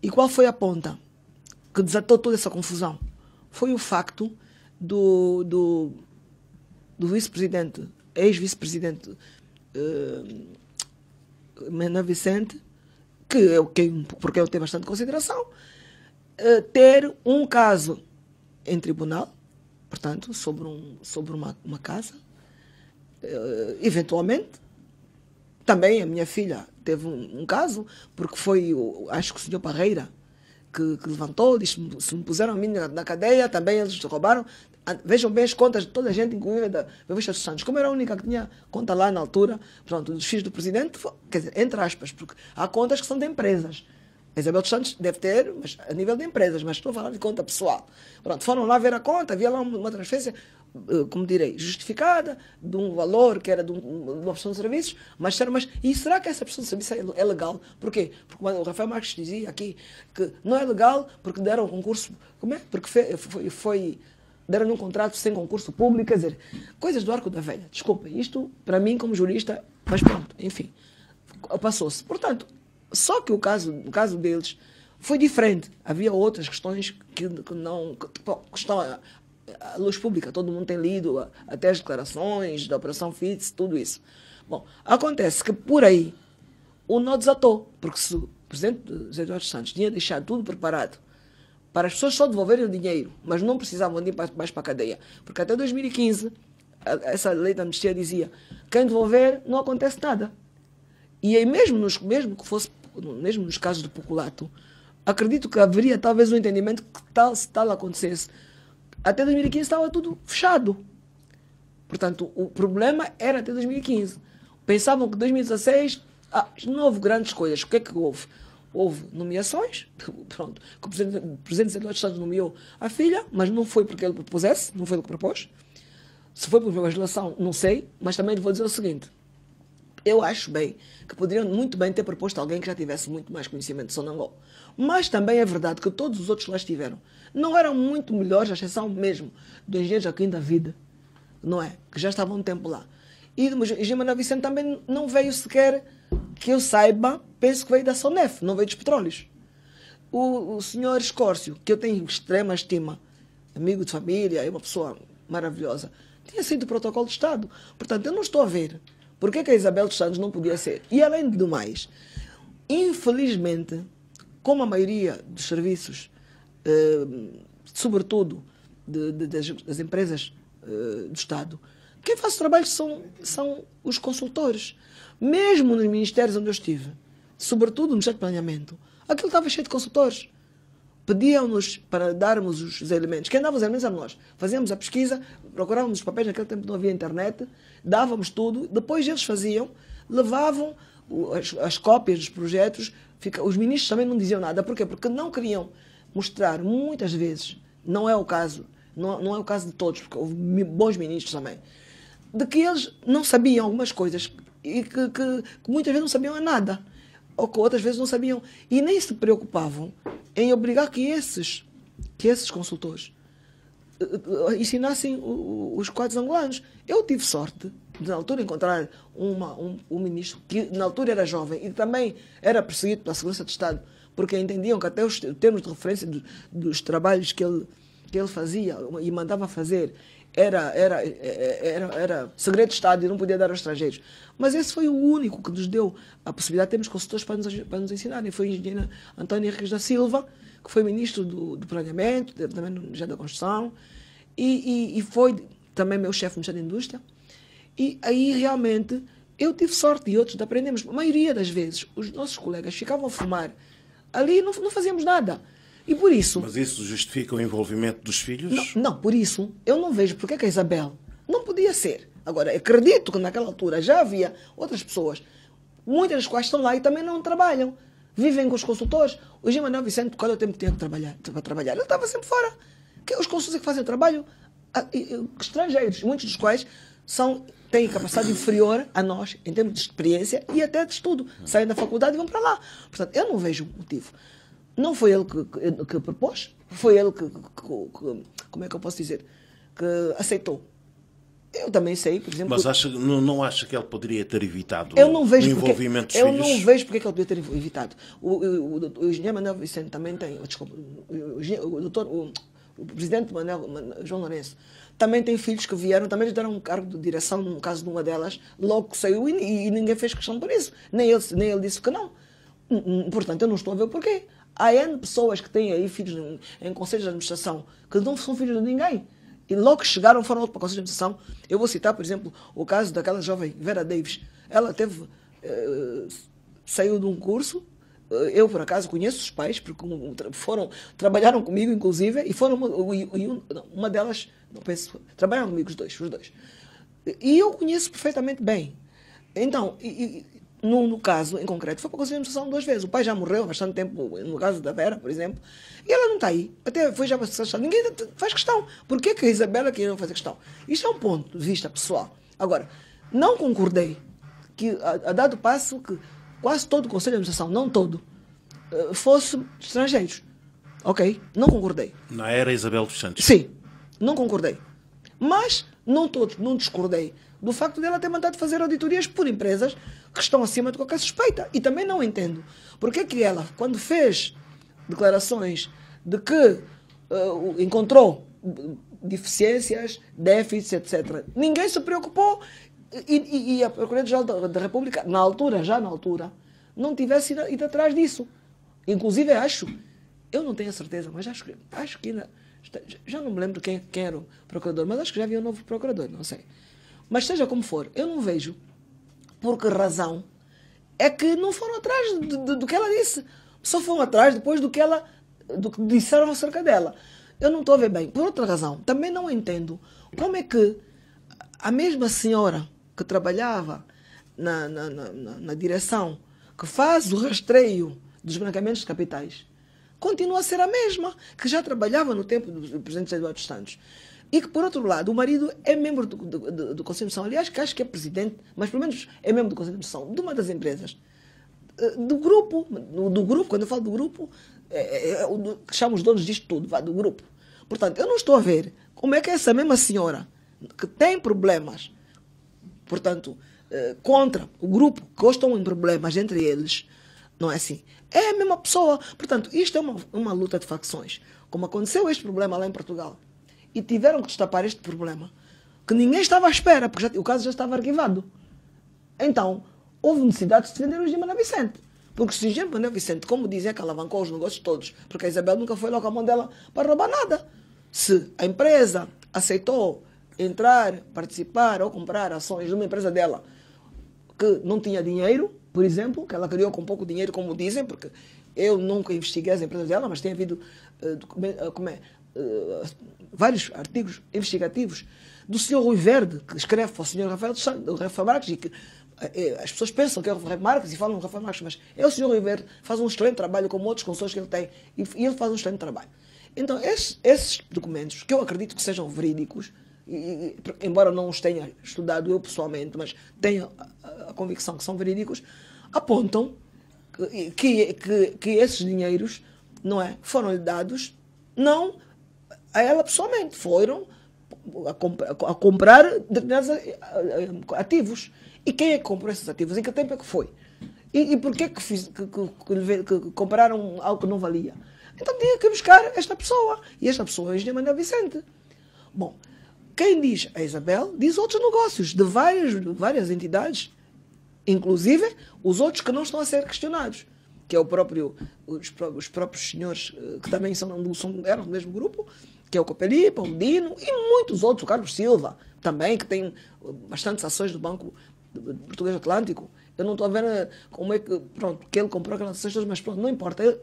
E qual foi a ponta que desatou toda essa confusão? Foi o facto do vice-presidente, ex-vice-presidente Mena Vicente, porque eu tenho bastante consideração, ter um caso em tribunal, portanto, sobre uma casa, eventualmente. Também a minha filha teve um caso, porque foi, acho que o senhor Parreira que levantou, disse, se me puseram a mim na cadeia, também eles roubaram. Vejam bem as contas de toda a gente, inclusive da Revista dos Santos. Como era a única que tinha conta lá na altura, pronto, dos filhos do presidente, quer dizer, entre aspas, porque há contas que são de empresas. A Isabel dos Santos deve ter, mas a nível de empresas, mas estou a falar de conta pessoal. Pronto, foram lá ver a conta, havia lá uma transferência, como direi, justificada, de um valor que era de uma prestação de serviços, mas e será que essa prestação de serviços é legal? Por quê? Porque o Rafael Marques dizia aqui que não é legal porque deram um concurso, como é? Porque deram um contrato sem concurso público, quer dizer, coisas do arco da velha. Desculpa, isto para mim como jurista, mas pronto, enfim, passou-se. Portanto, só que o caso deles foi diferente. Havia outras questões que estão à luz pública. Todo mundo tem lido até as declarações da Operação FITS, tudo isso. Bom, acontece que por aí o nó desatou, porque se o presidente José Eduardo Santos tinha deixado tudo preparado para as pessoas só devolverem o dinheiro, mas não precisavam de ir mais para a cadeia, porque até 2015 essa lei da amnistia dizia quem devolver não acontece nada. E aí mesmo nos casos do peculato, acredito que haveria talvez um entendimento que se tal acontecesse, até 2015 estava tudo fechado. Portanto, o problema era até 2015. Pensavam que 2016 não houve grandes coisas. O que é que houve? Houve nomeações, pronto, que o presidente dos Estados nomeou a filha, mas não foi porque ele propusesse, não foi ele que propôs. Se foi por legislação, não sei, mas também lhe vou dizer o seguinte. Eu acho bem que poderiam muito bem ter proposto alguém que já tivesse muito mais conhecimento de Sonangol. Mas também é verdade que todos os outros que lá estiveram não eram muito melhores, à exceção mesmo do engenheiro Joaquim David, não é? Que já estavam um tempo lá. E o engenheiro Manuel Vicente também não veio sequer, que eu saiba, penso que veio da Sonef, não veio dos petróleos. O senhor Escórcio, que eu tenho extrema estima, amigo de família, é uma pessoa maravilhosa, tinha sido protocolo de Estado. Portanto, eu não estou a ver por que a Isabel dos Santos não podia ser. E além do mais, infelizmente, como a maioria dos serviços, sobretudo das empresas do Estado, quem faz o trabalho são os consultores. Mesmo nos ministérios onde eu estive, sobretudo no Ministério de Planeamento, aquilo estava cheio de consultores. Pediam-nos para darmos os elementos. Quem dava os elementos era nós. Fazíamos a pesquisa, procurávamos os papéis, naquele tempo não havia internet, dávamos tudo, depois eles faziam, levavam as cópias dos projetos. Os ministros também não diziam nada. Porquê? Porque não queriam mostrar, muitas vezes, não é o caso, não é o caso de todos, porque houve bons ministros também, de que eles não sabiam algumas coisas e que muitas vezes não sabiam nada, ou que outras vezes não sabiam, e nem se preocupavam em obrigar que esses consultores ensinassem os quadros angolanos. Eu tive sorte de, na altura, encontrar um ministro que, na altura, era jovem e também era perseguido pela Segurança de Estado, porque entendiam que até os termos de referência dos trabalhos que ele fazia e mandava fazer era segredo de Estado e não podia dar aos estrangeiros. Mas esse foi o único que nos deu a possibilidade de termos consultores para nos ensinarem. Foi o engenheiro António Henriques da Silva, que foi ministro do Planeamento, também já da Construção, e foi também meu chefe no Ministério da Indústria. E aí realmente eu tive sorte e outros de aprendermos. A maioria das vezes os nossos colegas ficavam a fumar ali e não fazíamos nada. E por isso... Mas isso justifica o envolvimento dos filhos? Não, por isso eu não vejo porque que a Isabel não podia ser. Agora, acredito que naquela altura já havia outras pessoas, muitas das quais estão lá e também não trabalham. Vivem com os consultores. O G. Manuel Vicente, qual é o tempo que tinha que trabalhar? Ele estava sempre fora. Os consultores que fazem o trabalho, estrangeiros, muitos dos quais têm capacidade inferior a nós, em termos de experiência e até de estudo. Saem da faculdade e vão para lá. Portanto, eu não vejo motivo. Não foi ele que propôs, foi ele que, como é que eu posso dizer, que aceitou. Eu também sei, por exemplo... Mas não acha que ele poderia ter evitado o envolvimento dos filhos? Eu não vejo porque é que ele poderia ter evitado. O engenheiro Manuel Vicente também tem... Desculpa, o presidente João Lourenço também tem filhos que vieram, também lhes deram um cargo de direção, no caso de uma delas, logo que saiu e ninguém fez questão por isso. Nem ele disse que não. Portanto, eu não estou a ver o porquê. Há N pessoas que têm aí filhos em conselhos de administração que não são filhos de ninguém. E logo que chegaram foram para o conselho de administração. Eu vou citar, por exemplo, o caso daquela jovem Vera Davis. Ela saiu de um curso. Eu, por acaso, conheço os pais, porque trabalharam comigo, inclusive, e foram uma delas, não penso, trabalharam comigo os dois. E eu conheço perfeitamente bem. Então, no caso, em concreto, foi para a Conselho de Administração 2 vezes. O pai já morreu há bastante tempo, no caso da Vera, por exemplo, e ela não está aí. Até foi já para a Secretaria. Ninguém faz questão. Por que a Isabela queria não fazer questão? Isto é um ponto de vista pessoal. Agora, não concordei que, a dado passo, que quase todo o Conselho de Administração, não todo, fosse estrangeiros. Ok? Não concordei. Na era Isabel dos Santos. Sim, não concordei. Mas não discordei do facto dela ter mandado fazer auditorias por empresas que estão acima de qualquer suspeita. E também não entendo porque é que ela, quando fez declarações de que encontrou deficiências, déficits, etc., ninguém se preocupou e a Procuradoria-Geral da República, já na altura, não tivesse ido atrás disso. Inclusive, eu não tenho a certeza, mas acho que ainda, já não me lembro quem era o procurador, mas acho que já havia um novo procurador, não sei. Mas seja como for, eu não vejo por que razão é que não foram atrás do que ela disse. Só foram atrás depois do que disseram acerca dela. Eu não estou a ver bem. Por outra razão, também não entendo como é que a mesma senhora que trabalhava na direção, que faz o rastreio dos branqueamentos de capitais, continua a ser a mesma, que já trabalhava no tempo do presidente Eduardo dos Santos. E que, por outro lado, o marido é membro do Conselho de Administração, aliás, que acho que é presidente, mas pelo menos é membro do Conselho de Administração de uma das empresas, do grupo, quando eu falo do grupo, que chamo os donos disto tudo, do grupo. Portanto, eu não estou a ver como é que essa mesma senhora, que tem problemas, portanto, contra o grupo, que hoje estão em problemas entre eles, não é assim? É a mesma pessoa. Portanto, isto é uma luta de facções. Como aconteceu este problema lá em Portugal, e tiveram que destapar este problema, que ninguém estava à espera, porque o caso já estava arquivado. Então, houve necessidade de se defender o Gima Vicente. Porque se o Gima Vicente, como dizem, que alavancou os negócios todos, porque a Isabel nunca foi lá com a mão dela para roubar nada. Se a empresa aceitou entrar, participar ou comprar ações de uma empresa dela que não tinha dinheiro, por exemplo, que ela criou com pouco dinheiro, como dizem, porque eu nunca investiguei as empresas dela, mas tem havido vários artigos investigativos do Sr. Rui Verde, que escreve para o Sr. Rafael Marques, e que as pessoas pensam que é o Rafael Marques e falam do Rafael Marques, mas é o Sr. Rui Verde, faz um excelente trabalho, como outros consultores que ele tem, e ele faz um excelente trabalho. Então, esses documentos, que eu acredito que sejam verídicos, embora não os tenha estudado eu pessoalmente, mas tenho a convicção que são verídicos, apontam que esses dinheiros, não é, foram-lhe dados, não a ela pessoalmente, foram a comprar determinados ativos. E quem é que comprou esses ativos? Em que tempo é que foi? E porquê que compraram algo que não valia? Então tinha que buscar esta pessoa. E esta pessoa é o engenheiro Manuel Vicente. Bom, quem diz a Isabel, diz outros negócios de várias entidades, inclusive os outros que não estão a ser questionados, que é os próprios senhores que também eram do mesmo grupo, que é o Copelipa, o Dino e muitos outros, o Carlos Silva, também, que tem bastantes ações do Banco Português Atlântico. Eu não estou a ver como é que, que ele comprou aquelas ações, mas pronto, não importa.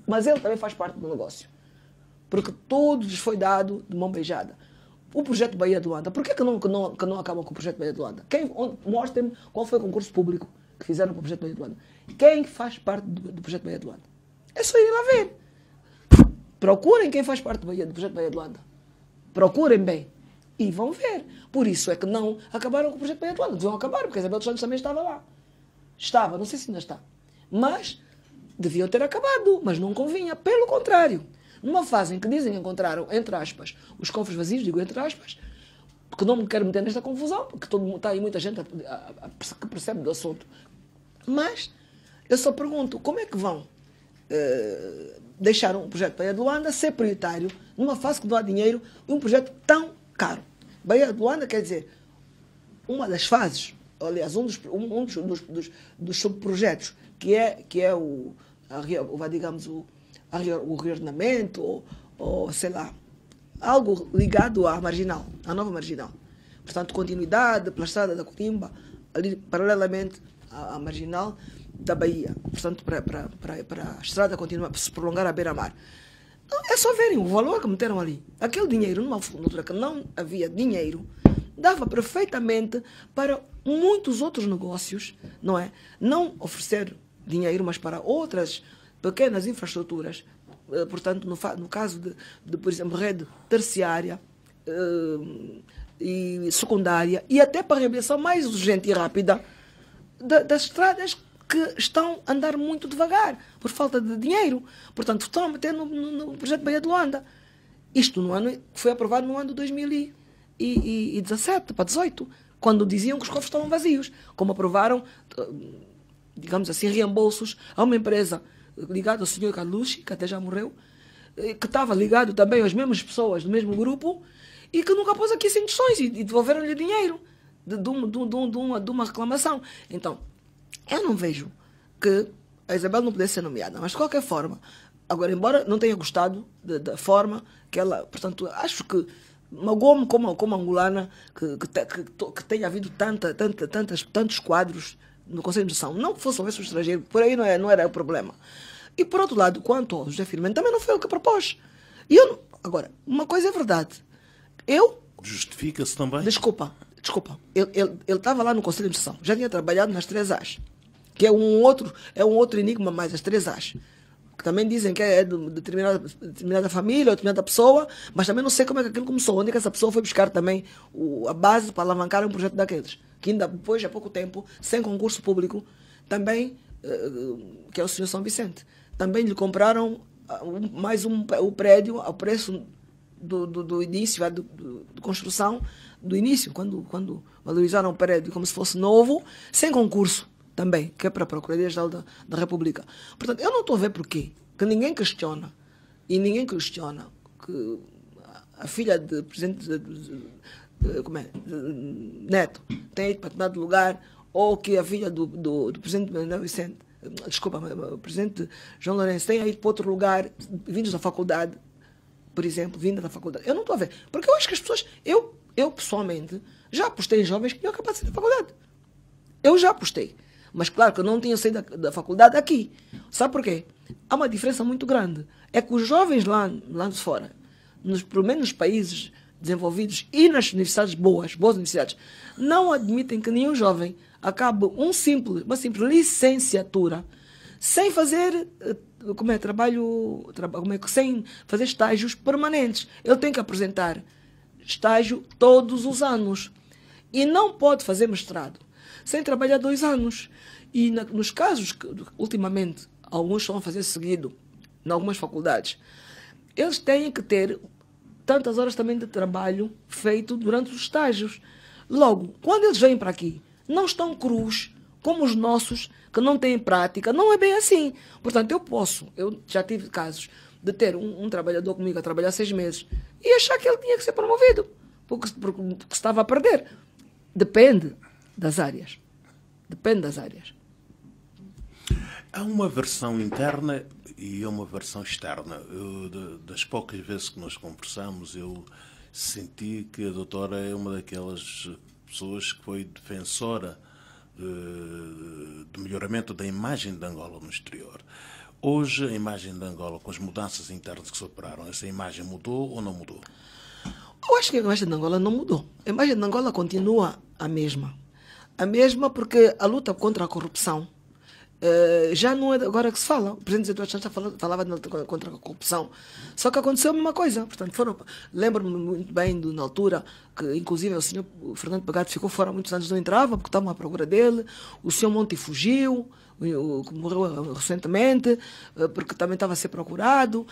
Mas ele também faz parte do negócio. Porque tudo lhes foi dado de mão beijada. O projeto Baía de Luanda, por que não acabam com o projeto Baía de Luanda? Mostrem-me qual foi o concurso público que fizeram para o projeto Baía de Luanda. Quem faz parte do projeto Baía de Luanda? É só irem lá ver. Procurem quem faz parte do projeto Baía de Luanda. Procurem bem. E vão ver. Por isso é que não acabaram com o projeto Baía de Luanda. Deviam acabar, porque a Isabel dos Santos também estava lá. Estava, não sei se ainda está. Mas deviam ter acabado, mas não convinha. Pelo contrário, numa fase em que dizem que encontraram, entre aspas, os cofres vazios, digo entre aspas, porque não me quero meter nesta confusão, porque está aí muita gente que percebe do assunto. Mas eu só pergunto, como é que vão deixar um projeto Baía de Luanda ser prioritário numa fase que não há dinheiro e um projeto tão caro? Baía de Luanda quer dizer uma das fases, aliás, um dos subprojetos, que é o reordenamento, ou sei lá, algo ligado à marginal, à nova marginal. Portanto, continuidade pela estrada da Cotimba, ali paralelamente à marginal da Bahia. Portanto, para a estrada continuar, para se prolongar à beira-mar. É só verem o valor que meteram ali. Aquele dinheiro, numa altura que não havia dinheiro, dava perfeitamente para muitos outros negócios, não é? Não oferecer dinheiro, mas para outras pequenas infraestruturas, portanto, no caso de, por exemplo, rede terciária e secundária, e até para a reabilitação mais urgente e rápida das estradas que estão a andar muito devagar, por falta de dinheiro. Portanto, estão a meter no projeto Baía de Luanda. Isto foi aprovado no ano de 2017 para 2018, quando diziam que os cofres estavam vazios, como aprovaram, digamos assim, reembolsos a uma empresa ligada ao Sr. Carlucci, que até já morreu, que estava ligado também às mesmas pessoas do mesmo grupo e que nunca pôs aqui sem questões e devolveram-lhe dinheiro de uma reclamação. Então, eu não vejo que a Isabel não pudesse ser nomeada, mas de qualquer forma, agora, embora não tenha gostado da forma que ela, portanto, acho que magoou-me como angolana que tenha havido tantos quadros no Conselho de Administração. Não que fosse o estrangeiro, por aí não era o problema. E por outro lado, quanto ao José Firmino, também não foi ele que propôs. E eu, agora, uma coisa é verdade. Justifica-se também? Desculpa. Ele estava lá no Conselho de Administração. Já tinha trabalhado nas 3 As. Que é um outro enigma mais, as 3 As. Que também dizem que é de determinada família, ou determinada pessoa, mas também não sei como é que aquilo começou. Onde é que essa pessoa foi buscar também a base para alavancar um projeto daqueles. Que ainda depois, há pouco tempo, sem concurso público, também, que é o Sr. São Vicente, também lhe compraram o prédio ao preço do início, de construção, do início, quando valorizaram o prédio como se fosse novo, sem concurso também, que é para a Procuradoria-Geral da República. Portanto, eu não estou a ver porquê que ninguém questiona que a filha do presidente Neto tenha ido para determinado lugar, ou que a filha do presidente Vicente, desculpa, o presidente João Lourenço tenha ido para outro lugar, vindos da faculdade, por exemplo, vinda da faculdade. Eu não estou a ver. Porque eu acho que as pessoas... Eu pessoalmente, já apostei em jovens que tinham acabado de sair da faculdade. Eu já apostei. Mas claro que eu não tinha saído da faculdade aqui. Sabe por quê? Há uma diferença muito grande. É que os jovens lá de fora, pelo menos nos países desenvolvidos e nas universidades boas universidades, não admitem que nenhum jovem acabe uma simples licenciatura sem fazer sem fazer estágios permanentes. Ele tem que apresentar estágio todos os anos. E não pode fazer mestrado sem trabalhar 2 anos. E nos casos que, ultimamente, alguns estão a fazer seguido, em algumas faculdades, eles têm que ter tantas horas também de trabalho feito durante os estágios. Logo, quando eles vêm para aqui, não estão crus, como os nossos, que não têm prática. Não é bem assim. Portanto, eu já tive casos de ter um trabalhador comigo a trabalhar 6 meses e achar que ele tinha que ser promovido, porque estava a perder. Depende das áreas. Há uma versão interna e uma versão externa. Das poucas vezes que nós conversamos, eu senti que a doutora é uma daquelas pessoas que foi defensora do melhoramento da imagem de Angola no exterior. Hoje, a imagem de Angola, com as mudanças internas que se operaram, essa imagem mudou ou não mudou? Eu acho que a imagem de Angola não mudou. A imagem de Angola continua a mesma. A mesma porque a luta contra a corrupção já não é agora que se fala. O presidente Eduardo Santos falava contra a corrupção. Só que aconteceu a mesma coisa. Portanto, lembro-me muito bem na altura que, inclusive, o senhor Fernando Pagado ficou fora há muitos anos, não entrava, porque estavam à procura dele. O senhor Monti fugiu, que morreu recentemente, porque também estava a ser procurado.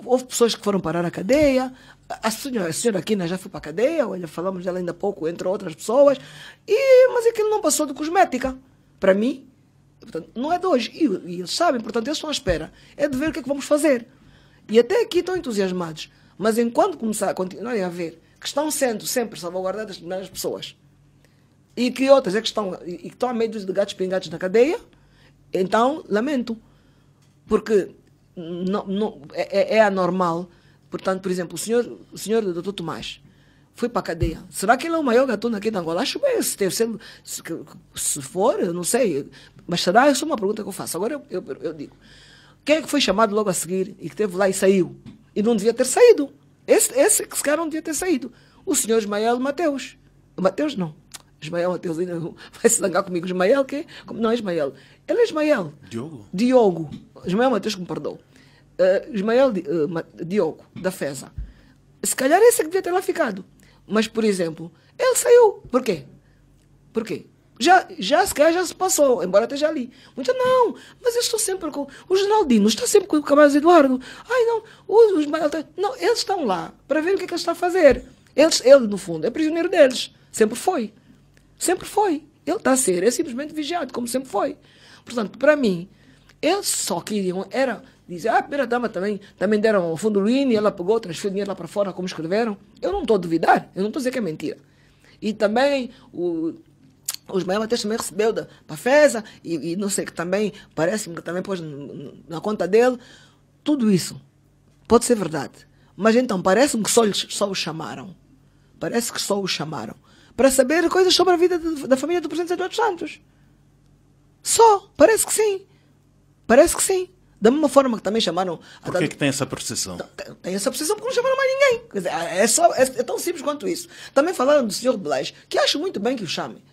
Houve pessoas que foram parar a cadeia. A senhora Aquina já foi para a cadeia, olha, falamos dela ainda há pouco, entre outras pessoas. Mas aquilo não passou de cosmética. Para mim, portanto, não é de hoje. E eles sabem, portanto, eles estão à espera. É de ver o que é que vamos fazer. E até aqui estão entusiasmados. Mas enquanto continuarem a ver que estão sendo sempre salvaguardadas determinadas pessoas e que outras que estão a meio de gatos pingados na cadeia, então lamento. Porque é anormal. Portanto, por exemplo, o senhor Dr. Tomás foi para a cadeia. Será que ele é o maior gatuno aqui de Angola? Acho bem, se for, eu não sei. Mas será? Isso é uma pergunta que eu faço. Agora eu digo. Quem é que foi chamado logo a seguir e que esteve lá e saiu? E não devia ter saído. Esse que se calhar não devia ter saído. O senhor Ismael Mateus. Mateus não. Ismael Mateus ainda vai se zangar comigo. Ismael que? Não é Ismael. Ele é Ismael. Diogo. Ismael Mateus que me perdoou. Diogo, da FESA. Se calhar esse é que devia ter lá ficado. Mas, por exemplo, ele saiu. Por quê? Se calhar já se passou, embora esteja ali. Muitos, não, mas eu estou sempre com... O Geraldino está sempre com o Cabrais Eduardo. Ai, não, não, eles estão lá para ver o que é que ele está a fazer. Ele, no fundo, é prisioneiro deles. Sempre foi. Ele está a ser, é simplesmente vigiado, como sempre foi. Portanto, para mim, eles só queriam, dizer, a primeira-dama também deram o fundo ruína e ela pegou, transferiu dinheiro lá para fora, como escreveram. Eu não estou a duvidar, eu não estou a dizer que é mentira. E também o Ismael Mateus também recebeu para a FESA e não sei, que também, parece-me que também pôs na conta dele. Tudo isso pode ser verdade. Mas então, parece-me que só o chamaram. Parece que só o chamaram para saber coisas sobre a vida da família do presidente Eduardo Santos. Só, parece que sim. Parece que sim. Da mesma forma que também chamaram... Por que tem essa percepção? Tem essa percepção porque não chamaram mais ninguém. Quer dizer, é tão simples quanto isso. Também falaram do Sr. Belais, que acho muito bem que o chame.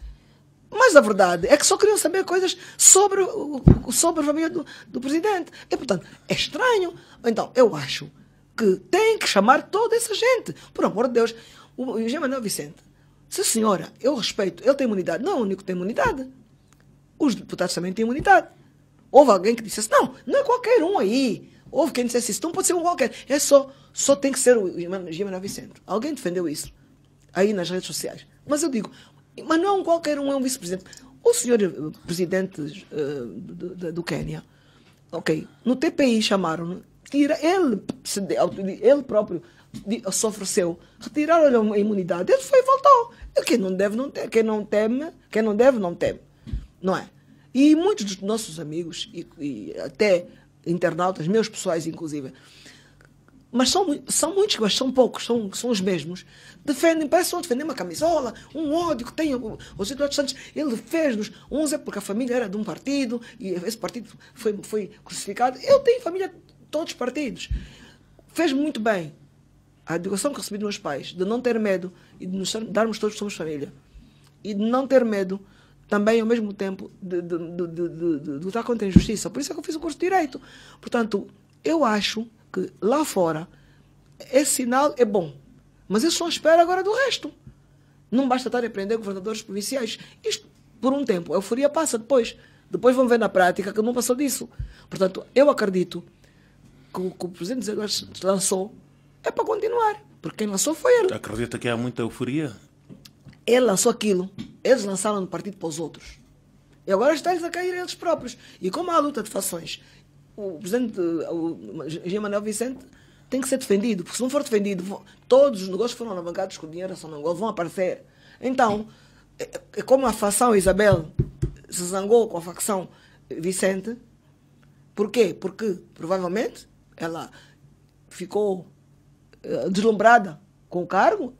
Mas a verdade é que só queriam saber coisas sobre a família do presidente. E, portanto, é estranho. Então, eu acho que tem que chamar toda essa gente. Por amor de Deus. O Jean Manuel Vicente, se a senhora, eu respeito, ele tem imunidade. Não é o único que tem imunidade. Os deputados também têm imunidade. Houve alguém que dissesse, não é qualquer um aí. Houve quem dissesse isso, não pode ser um qualquer. Só tem que ser o Jean Manuel Vicente. Alguém defendeu isso aí nas redes sociais. Mas eu digo, mas não é um qualquer um, é um vice-presidente. O senhor presidente do Quênia, ok, no TPI chamaram, ele próprio se ofereceu retirar a imunidade, ele foi e voltou. Quem não deve, não tem. Quem não deve, não teme. Não é? E muitos dos nossos amigos, e até internautas, meus pessoais inclusive, mas são muitos, mas são poucos, são os mesmos, parece que estão defendendo uma camisola, um ódio que tem o Eduardo Santos. Ele fez-nos, uns é porque a família era de um partido, e esse partido foi crucificado. Eu tenho família de todos os partidos. Fez muito bem a educação que recebi dos meus pais, de não ter medo, e de nos darmos todos somos família, e de não ter medo também, ao mesmo tempo, de lutar contra a injustiça. Por isso é que eu fiz o curso de Direito. Portanto, eu acho que lá fora esse sinal é bom. Mas eu só espero agora do resto. Não basta estar a aprender governadores provinciais. Isto, por um tempo, a euforia passa depois. Depois vão ver na prática que não passou disso. Portanto, eu acredito que o presidente José Eduardo Santos lançou é para continuar. Porque quem lançou foi ele. Acredita que há muita euforia? Ele lançou aquilo, eles lançaram no partido para os outros. E agora está-lhes a cair eles próprios. E como há a luta de fações, o presidente, o Jean Manuel Vicente, tem que ser defendido. Porque se não for defendido, todos os negócios que foram alavancados com o dinheiro da Sonangol vão aparecer. Então, é como a facção Isabel se zangou com a facção Vicente. Por quê? Porque, provavelmente, ela ficou deslumbrada com o cargo.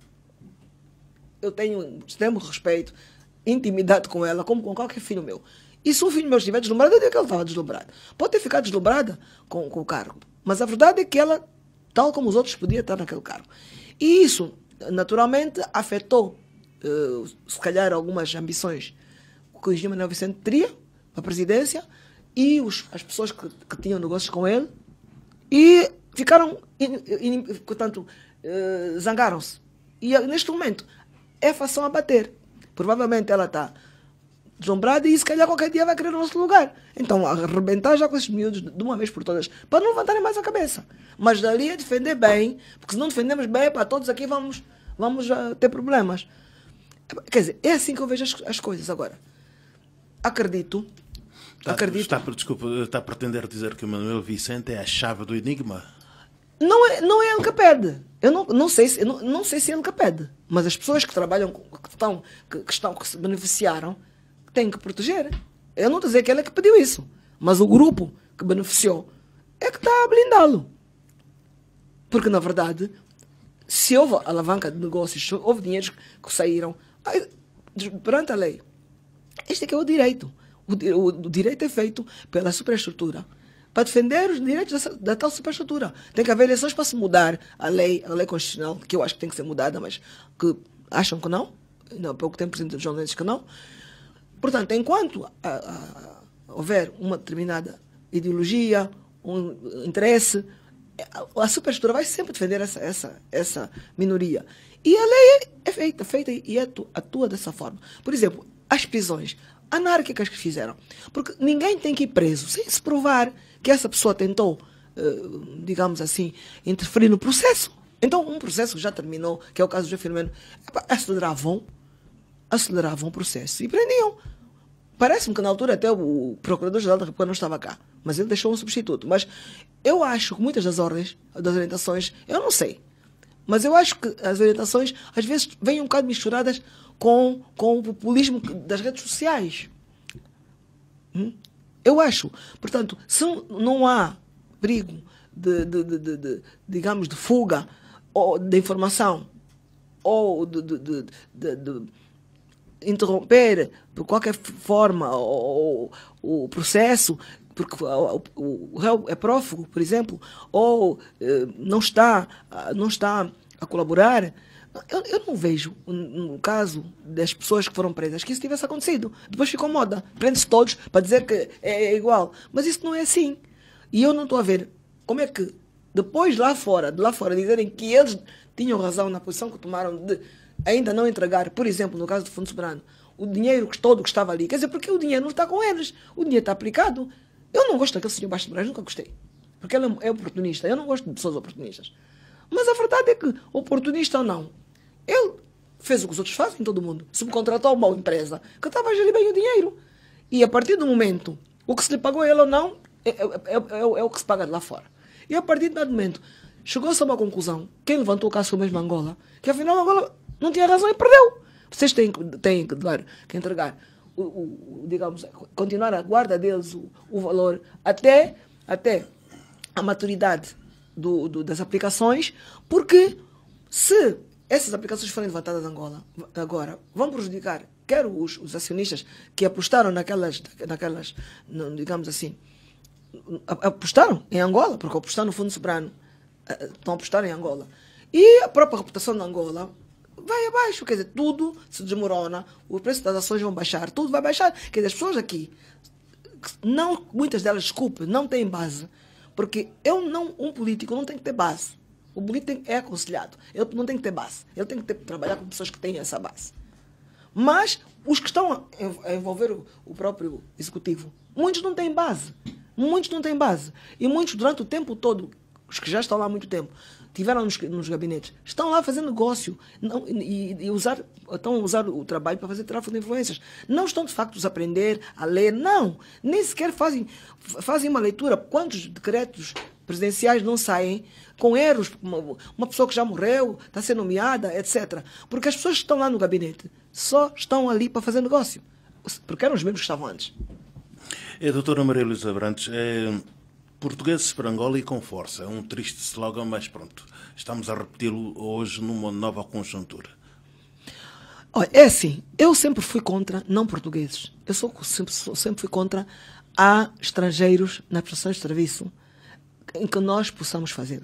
Eu tenho extremo respeito, intimidade com ela, como com qualquer filho meu. E se um filho meu estiver deslumbrado, eu digo que ela estava deslumbrada. Pode ter ficado deslumbrada com o cargo. Mas a verdade é que ela, tal como os outros, podia estar naquele cargo. E isso, naturalmente, afetou, se calhar, algumas ambições que o Jean Manuel Vicente teria para a presidência e as pessoas que tinham negócios com ele e ficaram, portanto, zangaram-se. E neste momento, é a fação a bater. Provavelmente ela está deslumbrada e se calhar qualquer dia vai querer o nosso lugar. Então, arrebentar já com esses miúdos de uma vez por todas, para não levantarem mais a cabeça. Mas dali a defender bem, porque se não defendemos bem, para todos aqui vamos ter problemas. Quer dizer, é assim que eu vejo as coisas agora. Acredito. Desculpa, está a pretender dizer que o Manuel Vicente é a chave do enigma? Não é ele que pede. Eu não sei se é ele que pede. Mas as pessoas que trabalham, que se beneficiaram, têm que proteger. Eu não estou a dizer que ele é que pediu isso. Mas o grupo que beneficiou é que está a blindá-lo. Porque, na verdade, se houve alavanca de negócios, se houve dinheiros que saíram, perante a lei, este é que é o direito. O direito é feito pela superestrutura para defender os direitos da tal superestrutura. Tem que haver eleições para se mudar a lei constitucional, que eu acho que tem que ser mudada, mas que acham que não. Há pouco tempo o presidente João diz que não. Portanto, enquanto houver uma determinada ideologia, um interesse, a superestrutura vai sempre defender essa minoria. E a lei é feita e atua dessa forma. Por exemplo, as prisões anárquicas que fizeram. Porque ninguém tem que ir preso sem se provar que essa pessoa tentou, digamos assim, interferir no processo. Então, um processo que já terminou, que é o caso do José Filomeno, aceleravam o processo e prendiam. Parece-me que na altura até o Procurador-Geral da República não estava cá, mas ele deixou um substituto. Mas eu acho que muitas das ordens, das orientações, eu não sei, mas eu acho que as orientações às vezes vêm um bocado misturadas com o populismo das redes sociais. Eu acho. Portanto, se não há perigo digamos, de fuga ou de informação ou de interromper, por qualquer forma, o processo, porque o réu é prófugo, por exemplo, ou não está a colaborar. Eu não vejo, no caso das pessoas que foram presas, que isso tivesse acontecido. Depois ficou moda. Prende-se todos para dizer que é igual. Mas isso não é assim. E eu não estou a ver como é que, depois de lá fora dizerem que eles tinham razão na posição que tomaram de ainda não entregar, por exemplo, no caso do Fundo Soberano, o dinheiro todo que estava ali. Quer dizer, porque o dinheiro não está com eles. O dinheiro está aplicado. Eu não gosto daquele senhor Baixo de Moraes, nunca gostei. Porque ele é oportunista. Eu não gosto de pessoas oportunistas. Mas a verdade é que, oportunista ou não, ele fez o que os outros fazem, todo mundo. Subcontratou uma empresa que estava a gerir bem o dinheiro. E a partir do momento, o que se lhe pagou a ele ou não, é o que se paga de lá fora. E a partir do momento, chegou-se a uma conclusão, quem levantou o caso foi mesmo Angola, que afinal Angola não tinha razão e perdeu. Vocês têm claro, que entregar, digamos, continuar a guarda deles, o valor, até a maturidade das aplicações, porque se essas aplicações forem levantadas em Angola, agora, vão prejudicar, quer os acionistas que apostaram naquelas, digamos assim, apostaram em Angola, porque apostaram no Fundo Soberano, estão a apostar em Angola. E a própria reputação de Angola vai abaixo, quer dizer, tudo se desmorona, o preço das ações vão baixar, tudo vai baixar. Quer dizer, as pessoas aqui, não, muitas delas, desculpe, não têm base, porque um político não tem que ter base. O político é aconselhado, ele não tem que ter base, ele tem que trabalhar com pessoas que têm essa base. Mas os que estão a envolver o próprio executivo, muitos não têm base. Muitos não têm base. E muitos, durante o tempo todo, os que já estão lá há muito tempo, tiveram nos gabinetes, estão lá fazendo negócio estão a usar o trabalho para fazer tráfico de influências. Não estão, de facto, a aprender, a ler, não. Nem sequer fazem uma leitura. Quantos decretos presidenciais não saem com erros? Uma pessoa que já morreu, está a ser nomeada, etc. Porque as pessoas que estão lá no gabinete só estão ali para fazer negócio. Porque eram os mesmos que estavam antes. Doutora Maria Luísa Abrantes, portugueses para Angola e com força. É um triste slogan, mas pronto. Estamos a repeti-lo hoje numa nova conjuntura. Olha, é assim, eu sempre fui contra não portugueses. Eu sempre fui contra a estrangeiros na prestação de serviço em que nós possamos fazer.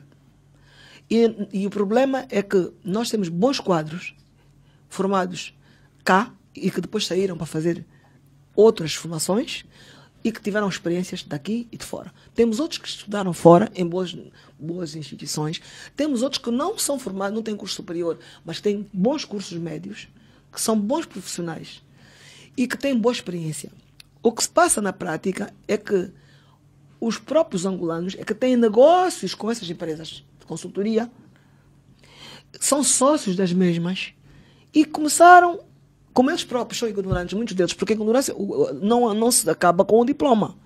E o problema é que nós temos bons quadros formados cá e que depois saíram para fazer outras formações e que tiveram experiências daqui e de fora. Temos outros que estudaram fora, em boas instituições. Temos outros que não são formados, não têm curso superior, mas têm bons cursos médios, que são bons profissionais e que têm boa experiência. O que se passa na prática é que os próprios angolanos é que têm negócios com essas empresas de consultoria, são sócios das mesmas e começaram, como eles próprios são ignorantes, muitos deles, porque a ignorância não se acaba com o diploma.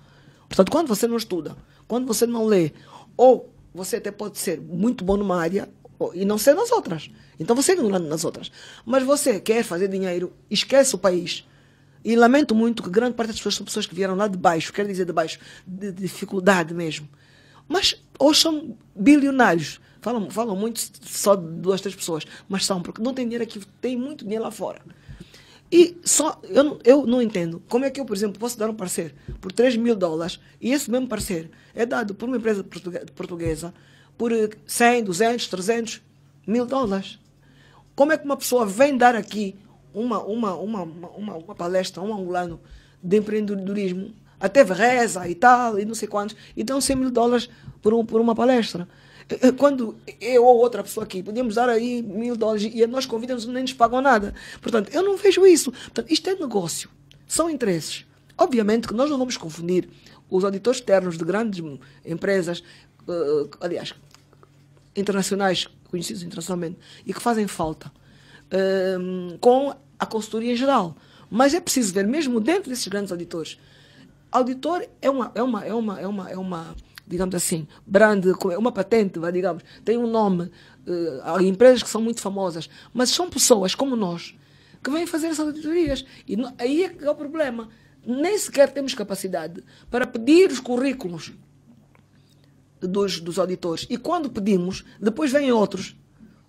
Portanto, quando você não estuda, quando você não lê, ou você até pode ser muito bom numa área e não ser nas outras. Então você é ignorante nas outras. Mas você quer fazer dinheiro, esquece o país. E lamento muito que grande parte das pessoas são pessoas que vieram lá de baixo, quero dizer de baixo, de dificuldade mesmo. Mas hoje são bilionários. Falam muito só de 2, 3 pessoas, mas são, porque não tem dinheiro aqui, tem muito dinheiro lá fora. E eu não entendo como é que eu, por exemplo, posso dar um parecer por $3.000 e esse mesmo parecer é dado por uma empresa portuguesa por 100, 200, 300 mil dólares. Como é que uma pessoa vem dar aqui uma palestra a um angolano de empreendedorismo, até reza e tal, e não sei quantos, e dão $100.000 por uma palestra? Quando eu ou outra pessoa aqui podíamos dar aí $1.000 e nós convidamos, nem nos pagam nada. Portanto, eu não vejo isso. Portanto, isto é negócio, são interesses. Obviamente que nós não vamos confundir os auditores externos de grandes empresas, aliás, internacionais, conhecidos internacionalmente, e que fazem falta, com a consultoria em geral. Mas é preciso ver, mesmo dentro desses grandes auditores, auditor é uma digamos assim, brand, uma patente, digamos, tem um nome, há empresas que são muito famosas, mas são pessoas como nós que vêm fazer essas auditorias. E aí é que é o problema. Nem sequer temos capacidade para pedir os currículos dos auditores. E quando pedimos, depois vêm outros,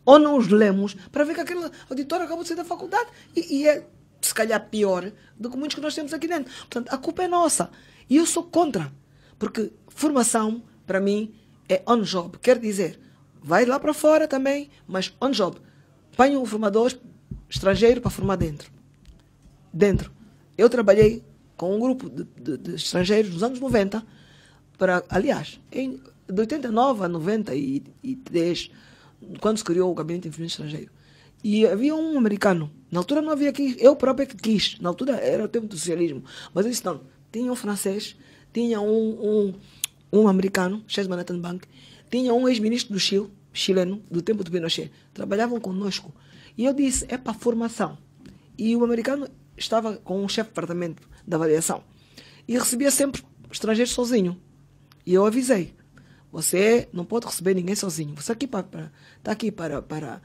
ou não os lemos, para ver que aquele auditor acabou de sair da faculdade e é, se calhar, pior do que muitos que nós temos aqui dentro. Portanto, a culpa é nossa. E eu sou contra. Porque formação, para mim, é on-job. Quer dizer, vai lá para fora também, mas on-job. Põe um formador estrangeiro para formar dentro. Eu trabalhei com um grupo de estrangeiros nos anos 90, aliás, de 89 a 93, quando se criou o Gabinete de Investimento Estrangeiro. E havia um americano. Na altura não havia aqui, eu próprio que quis. Na altura era o tempo do socialismo. Mas eu disse, não, tinha um francês, tinha um americano, Chase Manhattan Bank, tinha um ex-ministro do Chile, chileno, do tempo do Pinochet. Trabalhavam conosco. E eu disse, é para formação. E o americano estava com um chefe de departamento de avaliação. E recebia sempre estrangeiros sozinho. E eu avisei, você não pode receber ninguém sozinho. Você está aqui para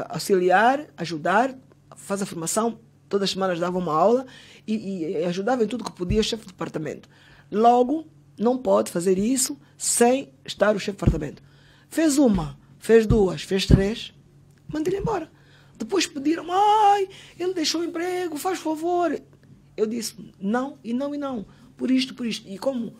auxiliar, ajudar, fazer a formação. Todas as semanas dava uma aula e ajudava em tudo que podia o chefe de departamento. Logo, não pode fazer isso sem estar o chefe de departamento. Fez uma, fez duas, fez três, mandei ele embora. Depois pediram, ele deixou o emprego, faz favor. Eu disse, não, e não, e não. Por isto. E como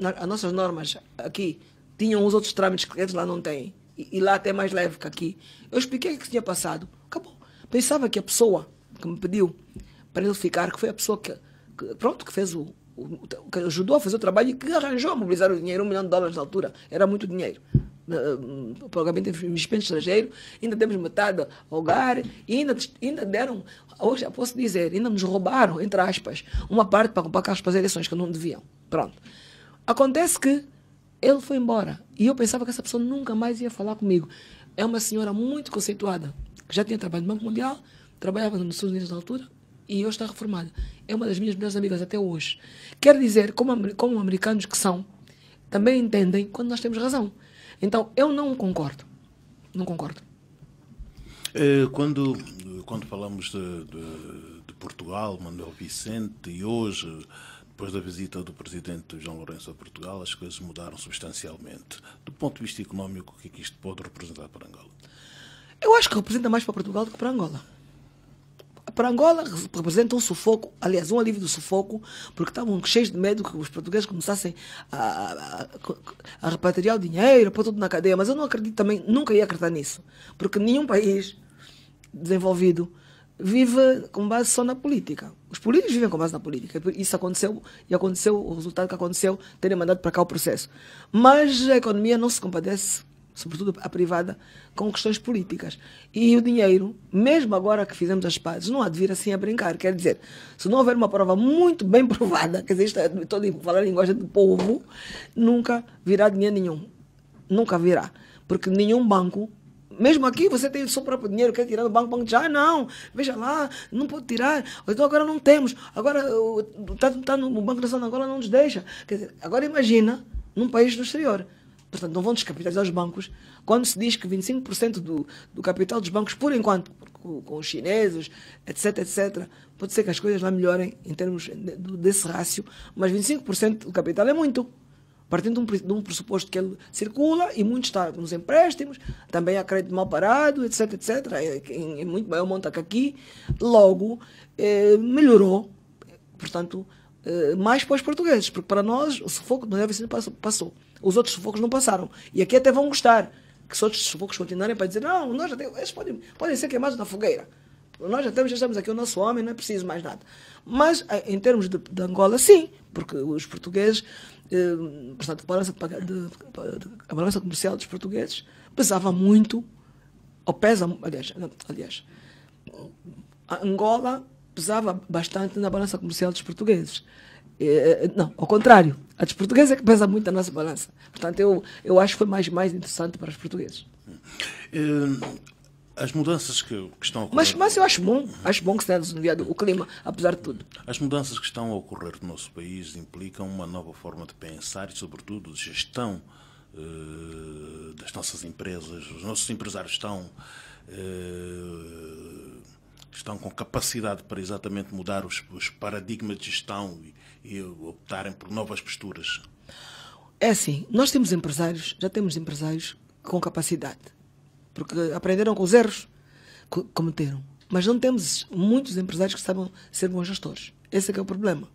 as nossas normas aqui tinham os outros trâmites que eles lá não têm, e lá até mais leve que aqui, eu expliquei o que tinha passado. Acabou. Pensava que a pessoa que me pediu para ele ficar, que foi a pessoa que fez que ajudou a fazer o trabalho e que arranjou a mobilizar o dinheiro, $1 milhão na altura. Era muito dinheiro. Para o Gabinete de Investimento Estrangeiro, ainda temos metade ao GAR e ainda deram, hoje já posso dizer, ainda nos roubaram, entre aspas, uma parte para comprar carros para as eleições que não deviam. Pronto. Acontece que ele foi embora e eu pensava que essa pessoa nunca mais ia falar comigo. É uma senhora muito conceituada, que já tinha trabalhado no Banco Mundial, trabalhava nos Estados Unidos na altura e hoje está reformada. É uma das minhas melhores amigas até hoje. Quer dizer, como americanos que são, também entendem quando nós temos razão. Então, eu não concordo. Não concordo. Quando falamos de Portugal, Manuel Vicente, e hoje, depois da visita do presidente João Lourenço a Portugal, as coisas mudaram substancialmente. Do ponto de vista económico, o que é que isto pode representar para Angola? Eu acho que representa mais para Portugal do que para Angola. Para Angola representa um sufoco, aliás, um alívio do sufoco, porque estavam cheios de medo que os portugueses começassem a repatriar o dinheiro, pôr tudo na cadeia. Mas eu não acredito também, nunca ia acreditar nisso. Porque nenhum país desenvolvido vive com base só na política. Os políticos vivem com base na política. Isso aconteceu, e aconteceu o resultado que aconteceu, terem mandado para cá o processo. Mas a economia não se compadece, sobretudo a privada, com questões políticas. E o dinheiro, mesmo agora que fizemos as pazes, não há de vir assim a brincar. Quer dizer, se não houver uma prova muito bem provada, quer dizer, estou a falar a linguagem do povo, nunca virá dinheiro nenhum. Nunca virá. Porque nenhum banco, mesmo aqui você tem o seu próprio dinheiro, quer tirar do banco, o banco diz, não, veja lá, não pode tirar, então agora não temos, agora está no Banco Nacional de Angola, não nos deixa. Quer dizer, agora imagina, num país do exterior. Portanto, não vão descapitalizar os bancos quando se diz que 25% do capital dos bancos, por enquanto, com os chineses, etc., pode ser que as coisas lá melhorem em termos desse rácio, mas 25% do capital é muito. Partindo de um pressuposto que ele circula e muito está nos empréstimos, também há crédito mal parado, etc., em muito maior monta que aqui. Logo, melhorou, portanto, mais para os portugueses, porque para nós o sufoco não deve ser passou. Os outros sufocos não passaram. E aqui até vão gostar que os outros sufocos continuarem para dizer, não, nós já temos, eles podem ser queimados na fogueira. Nós já estamos aqui o nosso homem, não é preciso mais nada. Mas, em termos de Angola, sim, porque os portugueses, portanto, a balança comercial dos portugueses pesava muito, ou pesa, aliás, a Angola pesava bastante na balança comercial dos portugueses. Não, ao contrário, a dos portugueses é que pesa muito na nossa balança. Portanto, eu acho que foi mais interessante para os portugueses. As mudanças que estão a ocorrer... Mas eu acho bom que se tenha desviado o clima, apesar de tudo. As mudanças que estão a ocorrer no nosso país implicam uma nova forma de pensar e, sobretudo, de gestão das nossas empresas. Os nossos empresários estão com capacidade para exatamente mudar os paradigmas de gestão e optarem por novas posturas. É assim, nós já temos empresários com capacidade, porque aprenderam com os erros que cometeram. Mas não temos muitos empresários que sabem ser bons gestores. Esse é que é o problema.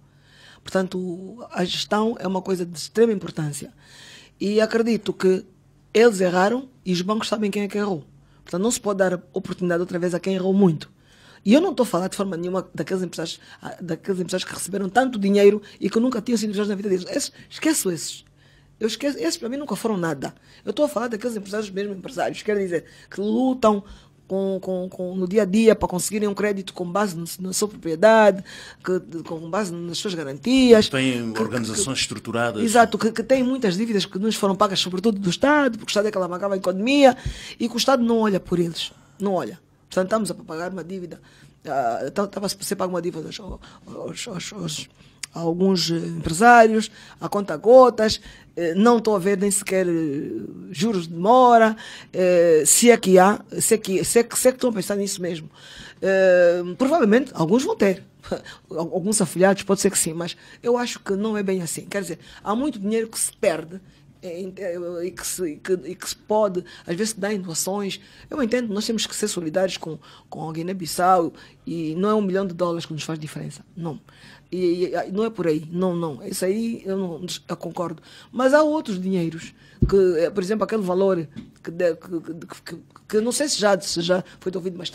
Portanto, a gestão é uma coisa de extrema importância. E acredito que eles erraram e os bancos sabem quem é que errou. Portanto, não se pode dar oportunidade outra vez a quem errou muito. E eu não estou a falar de forma nenhuma daqueles empresários que receberam tanto dinheiro e que nunca tinham sido empresários na vida deles. Esqueço esses. Eu esqueço, esses para mim nunca foram nada. Eu estou a falar daqueles empresários, mesmo empresários, quer dizer, que lutam no dia a dia para conseguirem um crédito com base na sua propriedade, com base nas suas garantias. Tem organizações estruturadas. Exato, que têm muitas dívidas que nos foram pagas, sobretudo do Estado, porque o Estado é que alavancava a economia e que o Estado não olha por eles. Não olha. Portanto, estamos a pagar uma dívida. Estava a ser paga uma dívida a alguns empresários, a conta gotas, não estou a ver nem sequer juros de demora, se é que estão a pensar nisso mesmo. Provavelmente alguns vão ter, alguns afiliados, pode ser que sim, mas eu acho que não é bem assim. Quer dizer, há muito dinheiro que se perde e que se pode, às vezes, dar em doações. Eu entendo, nós temos que ser solidários com a Guiné-Bissau e não é $1 milhão que nos faz diferença, não. E não é por aí, não. Isso aí eu concordo. Mas há outros dinheiros, por exemplo, aquele valor que não sei se já foi devolvido, mas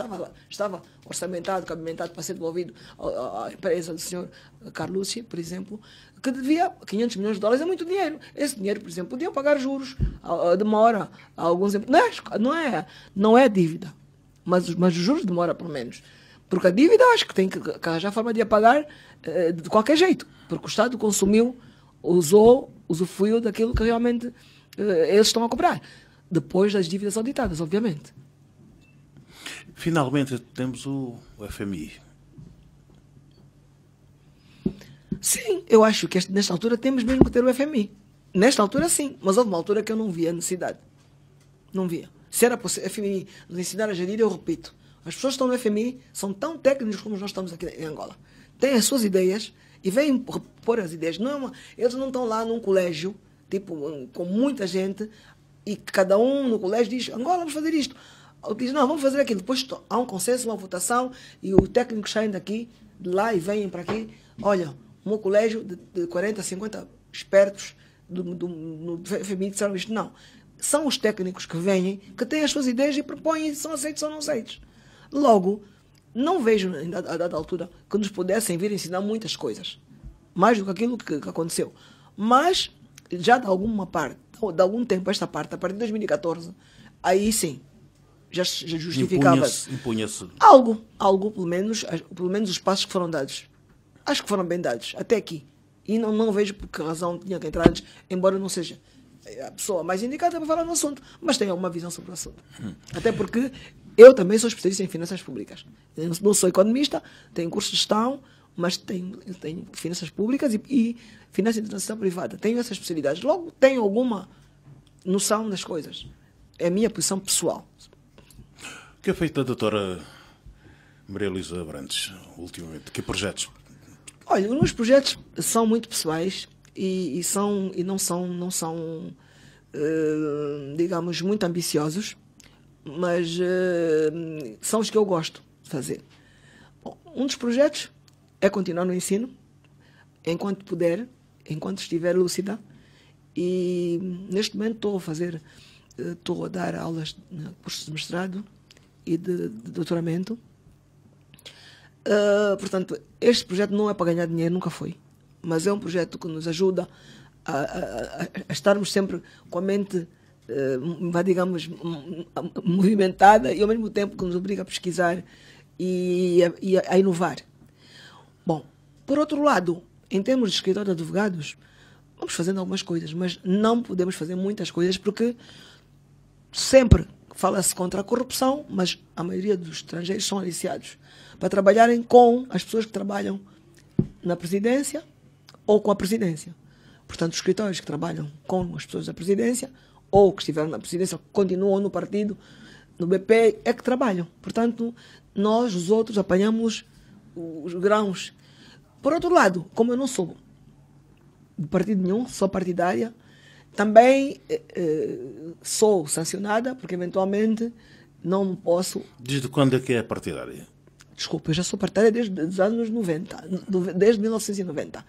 estava orçamentado, cabimentado para ser devolvido à empresa do senhor Carlucci, por exemplo, que devia $500 milhões, é muito dinheiro. Esse dinheiro, por exemplo, podiam pagar juros, demora, alguns não é dívida, mas os juros demora pelo menos. Porque a dívida acho que tem que arranjar forma de a pagar de qualquer jeito, porque o Estado consumiu, usufruiu daquilo que realmente eles estão a cobrar, depois das dívidas auditadas, obviamente. Finalmente temos o FMI. Sim, eu acho que nesta altura temos mesmo que ter o FMI. Nesta altura sim, mas houve uma altura que eu não via necessidade. Não via. Se era para o FMI nos ensinar a gerir, eu repito, as pessoas que estão no FMI são tão técnicos como nós estamos aqui em Angola. Têm as suas ideias e vêm pôr as ideias. Eles não estão lá num colégio, tipo, com muita gente, e cada um no colégio diz, Angola, vamos fazer isto. Ou diz, não, vamos fazer aquilo. Depois há um consenso, uma votação, e os técnicos saem daqui, de lá e vêm para aqui. Olha, o meu colégio de 40, 50 expertos no FMI disseram isto. Não. São os técnicos que vêm, que têm as suas ideias e propõem se são aceitos ou não aceitos. Logo, não vejo, a dada altura, que nos pudessem vir ensinar muitas coisas. Mais do que aquilo que aconteceu. Mas, já de alguma parte, de algum tempo esta parte, a partir de 2014, aí sim, já justificava impunha-se algo, pelo menos os passos que foram dados. Acho que foram bem dados, até aqui. E não vejo por que razão tinha que entrar antes, embora não seja a pessoa mais indicada para falar no assunto, mas tem alguma visão sobre o assunto. Até porque eu também sou especialista em finanças públicas. Eu não sou economista, tenho curso de gestão, mas tenho finanças públicas e finanças internacional privada. Tenho essas especialidades. Logo, tenho alguma noção das coisas. É a minha posição pessoal. O que é feito da doutora Maria Luísa Abrantes, ultimamente? Que projetos? Olha, os meus projetos são muito pessoais e não são digamos, muito ambiciosos, mas são os que eu gosto de fazer. Bom, um dos projetos é continuar no ensino, enquanto puder, enquanto estiver lúcida, e neste momento estou a dar aulas de curso de mestrado e de doutoramento. Portanto, este projeto não é para ganhar dinheiro, nunca foi, mas é um projeto que nos ajuda a estarmos sempre com a mente, digamos, movimentada e ao mesmo tempo que nos obriga a pesquisar e a inovar. Bom, por outro lado, em termos de escritório de advogados, vamos fazendo algumas coisas, mas não podemos fazer muitas coisas porque sempre fala-se contra a corrupção, mas a maioria dos estrangeiros são aliciados para trabalharem com as pessoas que trabalham na presidência ou com a presidência. Portanto, os escritórios que trabalham com as pessoas da presidência ou que estiveram na presidência, continuam no partido, no BP, é que trabalham. Portanto, nós, os outros, apanhamos os grãos. Por outro lado, como eu não sou de partido nenhum, sou partidária, também sou sancionada, porque eventualmente não posso... Desde quando é que é partidária? Desculpa, eu já sou partidária desde os anos 90, desde 1990.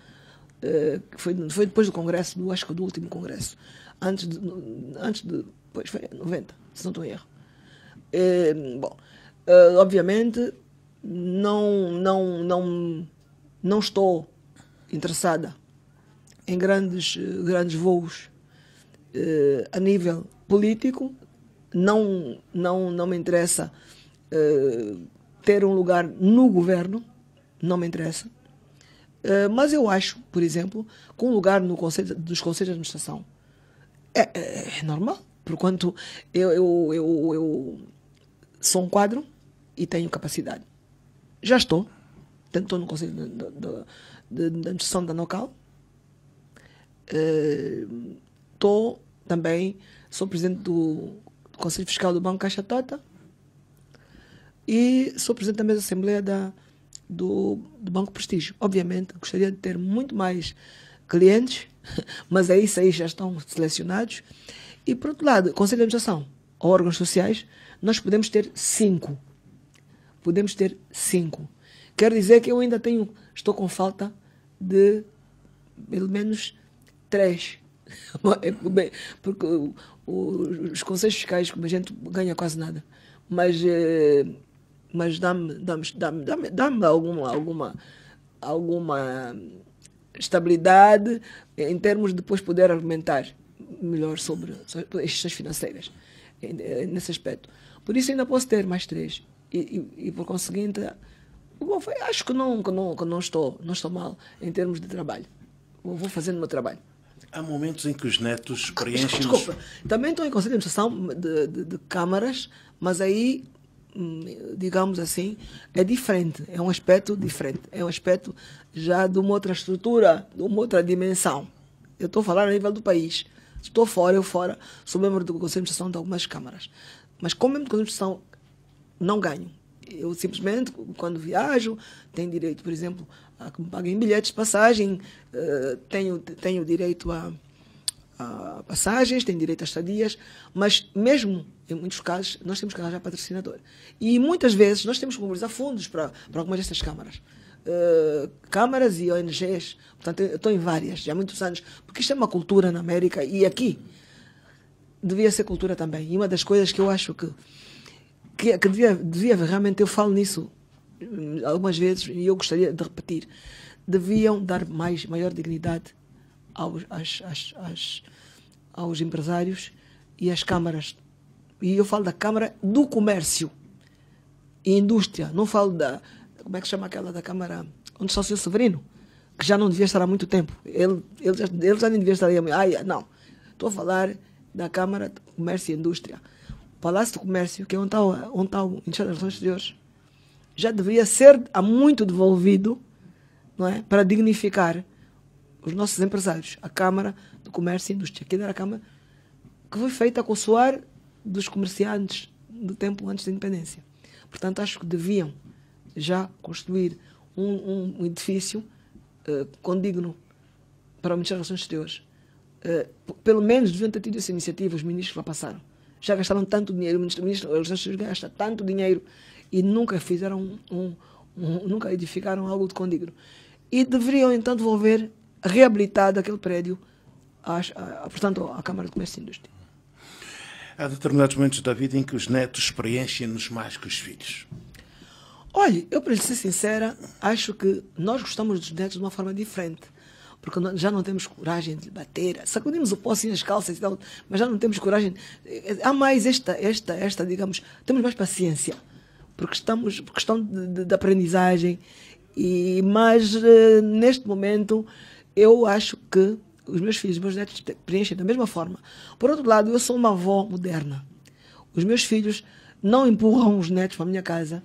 que foi depois do congresso, acho que do último congresso, pois foi 90, se não estou em erro. Obviamente, não estou interessada em grandes voos a nível político. Não me interessa ter um lugar no governo, não me interessa. Mas eu acho, por exemplo, que um lugar dos conselhos de administração é normal, porquanto eu sou um quadro e tenho capacidade. Já estou no conselho de administração da Nocal. Sou presidente do Conselho Fiscal do Banco Caixa Tota e sou presidente também da Assembleia do Banco Prestígio. Obviamente, gostaria de ter muito mais clientes, mas isso aí já estão selecionados. E, por outro lado, Conselho de Administração, órgãos sociais, nós podemos ter 5. Podemos ter 5. Quer dizer que eu ainda estou com falta de pelo menos 3. Porque os conselhos fiscais, como a gente ganha quase nada, mas dá-me alguma estabilidade em termos de depois poder argumentar melhor sobre as questões financeiras nesse aspecto. Por isso ainda posso ter mais 3 e por conseguinte acho que não estou mal em termos de trabalho. Vou fazendo o meu trabalho. Há momentos em que os netos preenchem... Desculpa, também estou em conselho de administração de câmaras, mas aí, digamos assim, é diferente, é um aspecto diferente, é um aspecto já de uma outra estrutura, de uma outra dimensão. Eu estou a falar a nível do país. Estou fora, sou membro do conselho de administração de algumas câmaras, mas como membro do conselho de administração não ganho. Eu simplesmente, quando viajo, tenho direito, por exemplo, a que me paguem bilhetes de passagem, tenho direito a passagens, tenho direito a estadias, mas mesmo em muitos casos nós temos que arranjar patrocinador. E muitas vezes nós temos que mobilizar fundos para algumas destas câmaras. Câmaras e ONGs, portanto, eu estou em várias, já há muitos anos, porque isto é uma cultura na América e aqui devia ser cultura também. E uma das coisas que eu acho que devia realmente, eu falo nisso algumas vezes e eu gostaria de repetir, deviam dar maior dignidade aos empresários e às câmaras. E eu falo da Câmara do Comércio e Indústria, não falo como é que se chama aquela da Câmara onde está o Sr. Severino, que já não devia estar há muito tempo. Ele já nem devia estar aí. Não, estou a falar da Câmara do Comércio e Indústria. O Palácio do Comércio, que é onde está o Ministério das Relações Exteriores, já deveria ser há muito devolvido, não é? Para dignificar os nossos empresários. A Câmara do Comércio e Indústria, que era a Câmara que foi feita com o suor dos comerciantes do tempo antes da independência. Portanto, acho que deviam já construir um edifício condigno para o Ministério das Relações Exteriores. Pelo menos deviam ter tido essa iniciativa, os ministros que lá passaram. Já gastaram tanto dinheiro, o ministro das Relações Exteriores gasta tanto dinheiro e nunca fizeram nunca edificaram algo de condigno. E deveriam então devolver, reabilitar aquele prédio, portanto, à Câmara de Comércio e Indústria. Há determinados momentos da vida em que os netos preenchem-nos mais que os filhos. Olha, eu, para lhe ser sincera, acho que nós gostamos dos netos de uma forma diferente. Porque já não temos coragem de bater. Sacudimos o pó assim nas calças e tal, mas já não temos coragem. Há mais esta digamos, temos mais paciência. Por questão de aprendizagem. Mas, neste momento, eu acho que os meus filhos, os meus netos preenchem da mesma forma. Por outro lado, eu sou uma avó moderna. Os meus filhos não empurram os netos para a minha casa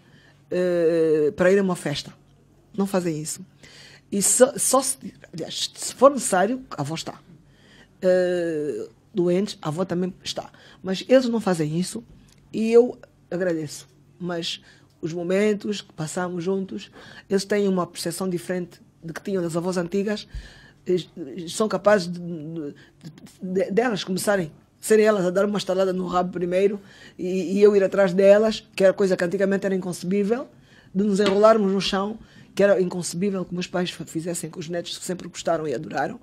para ir a uma festa. Não fazem isso. E aliás, se for necessário, a avó está. Doentes, a avó também está. Mas eles não fazem isso e eu agradeço. Mas os momentos que passamos juntos, eles têm uma percepção diferente de que tinham das avós antigas. São capazes delas começarem, serem elas a dar uma estalada no rabo primeiro e eu ir atrás delas, que era coisa que antigamente era inconcebível, de nos enrolarmos no chão que era inconcebível que meus pais fizessem com os netos, que sempre gostaram e adoraram.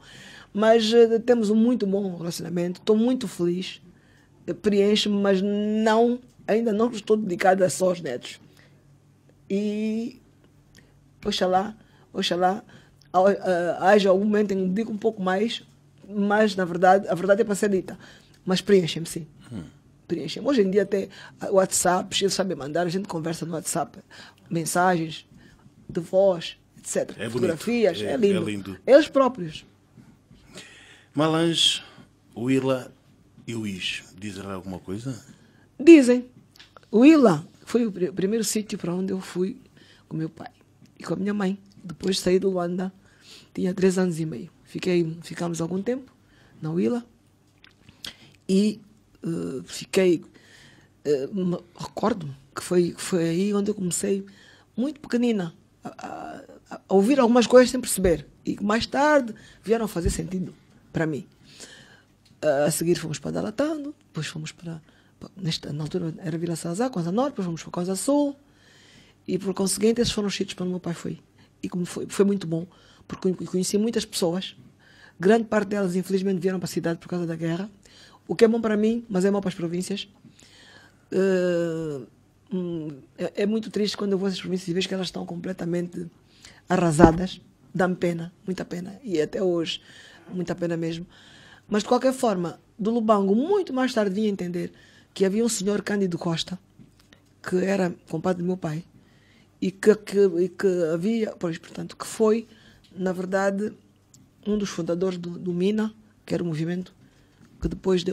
Mas temos um muito bom relacionamento, estou muito feliz, preenche-me, mas ainda não estou dedicada só aos netos. E oxalá haja algum momento em que me diga um pouco mais, mas na verdade, a verdade é para ser dita. Mas preenchem-me, sim. Preenchem. Hoje em dia até o WhatsApp, eles sabem mandar, a gente conversa no WhatsApp, mensagens de voz, etc. É fotografias, bonito. é lindo. É lindo. Eles próprios. Malange, Willa e o Is, dizem alguma coisa? Dizem. O Willa foi o primeiro sítio para onde eu fui com meu pai e com a minha mãe. Depois saí de Luanda, tinha 3 anos e meio. Ficamos algum tempo na Willa e recordo que foi aí onde eu comecei, muito pequenina, a ouvir algumas coisas sem perceber. E mais tarde vieram a fazer sentido para mim. A seguir fomos para Dalatando, depois fomos na altura era Vila Salazar, Coisa Norte, depois fomos para Coisa Sul, e por conseguinte esses foram os sítios para onde o meu pai foi. E como foi muito bom, porque conheci muitas pessoas, grande parte delas infelizmente vieram para a cidade por causa da guerra, o que é bom para mim, mas é mau para as províncias. É muito triste quando eu vou às províncias e vejo que elas estão completamente arrasadas, dá-me pena, muita pena, e até hoje, muita pena mesmo. Mas de qualquer forma, do Lubango, muito mais tarde vim entender que havia um senhor Cândido Costa, que era compadre do meu pai, e que havia, portanto, que foi, na verdade, um dos fundadores do MINA, que era um movimento que depois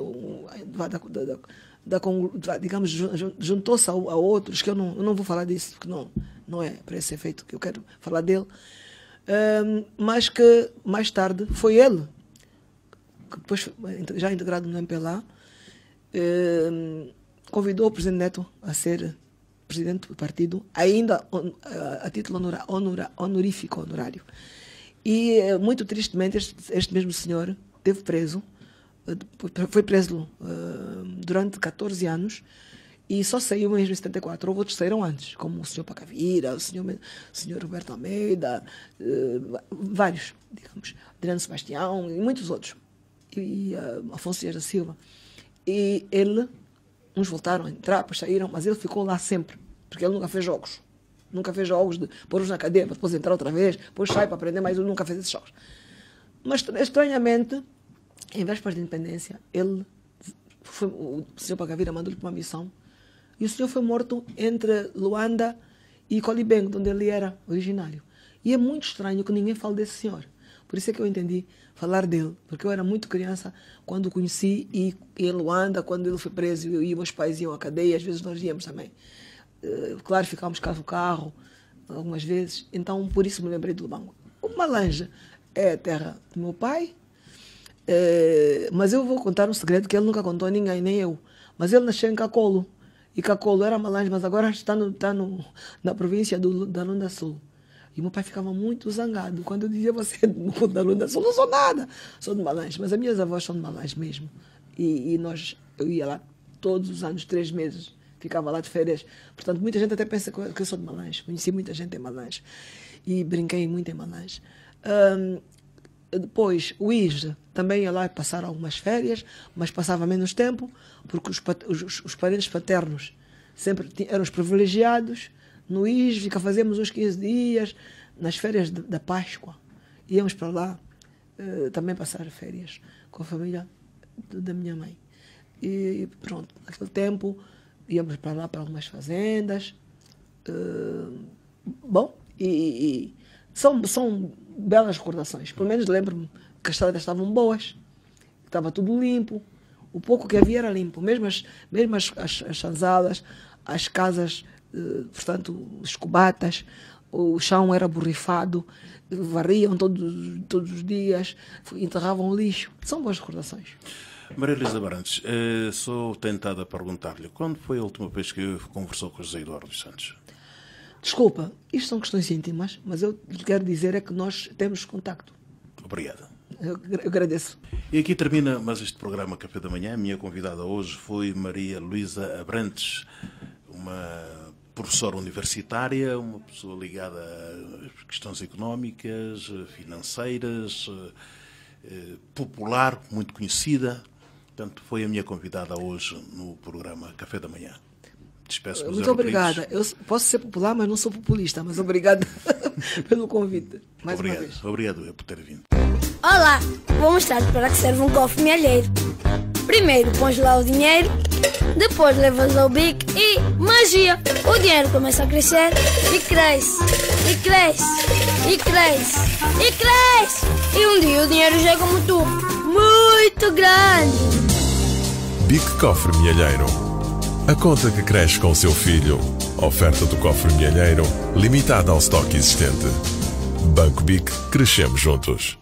digamos, juntou-se a outros, que eu não vou falar disso, porque não é para esse efeito que eu quero falar dele, mas que mais tarde foi ele, que depois, já integrado no MPLA, convidou o Presidente Neto a ser presidente do partido, ainda a título honorário. E, muito tristemente, este mesmo senhor esteve preso, foi preso durante 14 anos e só saiu mesmo em 74. Houve outros que saíram antes, como o senhor Pacavira, o senhor Roberto Almeida, vários, digamos, Adriano Sebastião e muitos outros. E Afonso Dias da Silva. E uns voltaram a entrar, depois saíram, mas ele ficou lá sempre, porque ele nunca fez jogos. Nunca fez jogos de pôr-os na cadeia para depois entrar outra vez, depois sai para aprender, mas ele nunca fez esses jogos. Mas, estranhamente, em vésperas de independência, o senhor Pacavira mandou-lhe para uma missão e o senhor foi morto entre Luanda e Colibengo, onde ele era originário. E é muito estranho que ninguém fale desse senhor. Por isso é que eu entendi falar dele, porque eu era muito criança quando o conheci e em Luanda, quando ele foi preso, eu e meus pais iam à cadeia, às vezes nós íamos também. Claro, ficámos carro carro algumas vezes, então por isso me lembrei do Lubango. O Malange é a terra do meu pai, mas eu vou contar um segredo que ele nunca contou a ninguém, nem eu. Mas ele nasceu em Cacolo, e Cacolo era Malange, mas agora está na província da Lunda Sul. E meu pai ficava muito zangado quando eu dizia: você é da Lunda Sul, não sou nada, sou de Malange. Mas as minhas avós são de Malange mesmo. E eu ia lá todos os anos, 3 meses, ficava lá de férias. Portanto, muita gente até pensa que eu sou de Malange. Conheci muita gente em Malange e brinquei muito em Malange. Depois, o ISE também ia lá passar algumas férias, mas passava menos tempo, porque os parentes paternos sempre eram os privilegiados. No ISE, fazíamos uns 15 dias, nas férias da Páscoa. Íamos para lá também passar férias com a família da minha mãe. E pronto, naquele tempo íamos para lá para algumas fazendas. Bom, são belas recordações. Pelo menos lembro-me que as estradas estavam boas, que estava tudo limpo. O pouco que havia era limpo. Mesmo as chanzalas, as casas, portanto, os cubatas, o chão era borrifado, varriam todos os dias, enterravam lixo. São boas recordações. Maria Luísa Abrantes, sou tentada a perguntar-lhe quando foi a última vez que conversou com o José Eduardo dos Santos? Desculpa, isto são questões íntimas, mas eu quero dizer é que nós temos contacto. Obrigado. Eu agradeço. E aqui termina mais este programa Café da Manhã. A minha convidada hoje foi Maria Luísa Abrantes, uma professora universitária, uma pessoa ligada a questões económicas, financeiras, popular, muito conhecida. Portanto, foi a minha convidada hoje no programa Café da Manhã. Despeço. Muito obrigada. Eu posso ser popular, mas não sou populista. Mas obrigada pelo convite. Mais uma vez. Obrigado por ter vindo. Olá, vou mostrar-te para que serve um cofre mealheiro. Primeiro pões lá o dinheiro, depois levas ao bico e magia! O dinheiro começa a crescer e cresce, e cresce, e cresce, e cresce! E um dia o dinheiro chega como tu, muito grande! Bic Cofre Mealheiro. A conta que cresce com seu filho. Oferta do Cofre Mealheiro, limitada ao estoque existente. Banco BIC, crescemos juntos.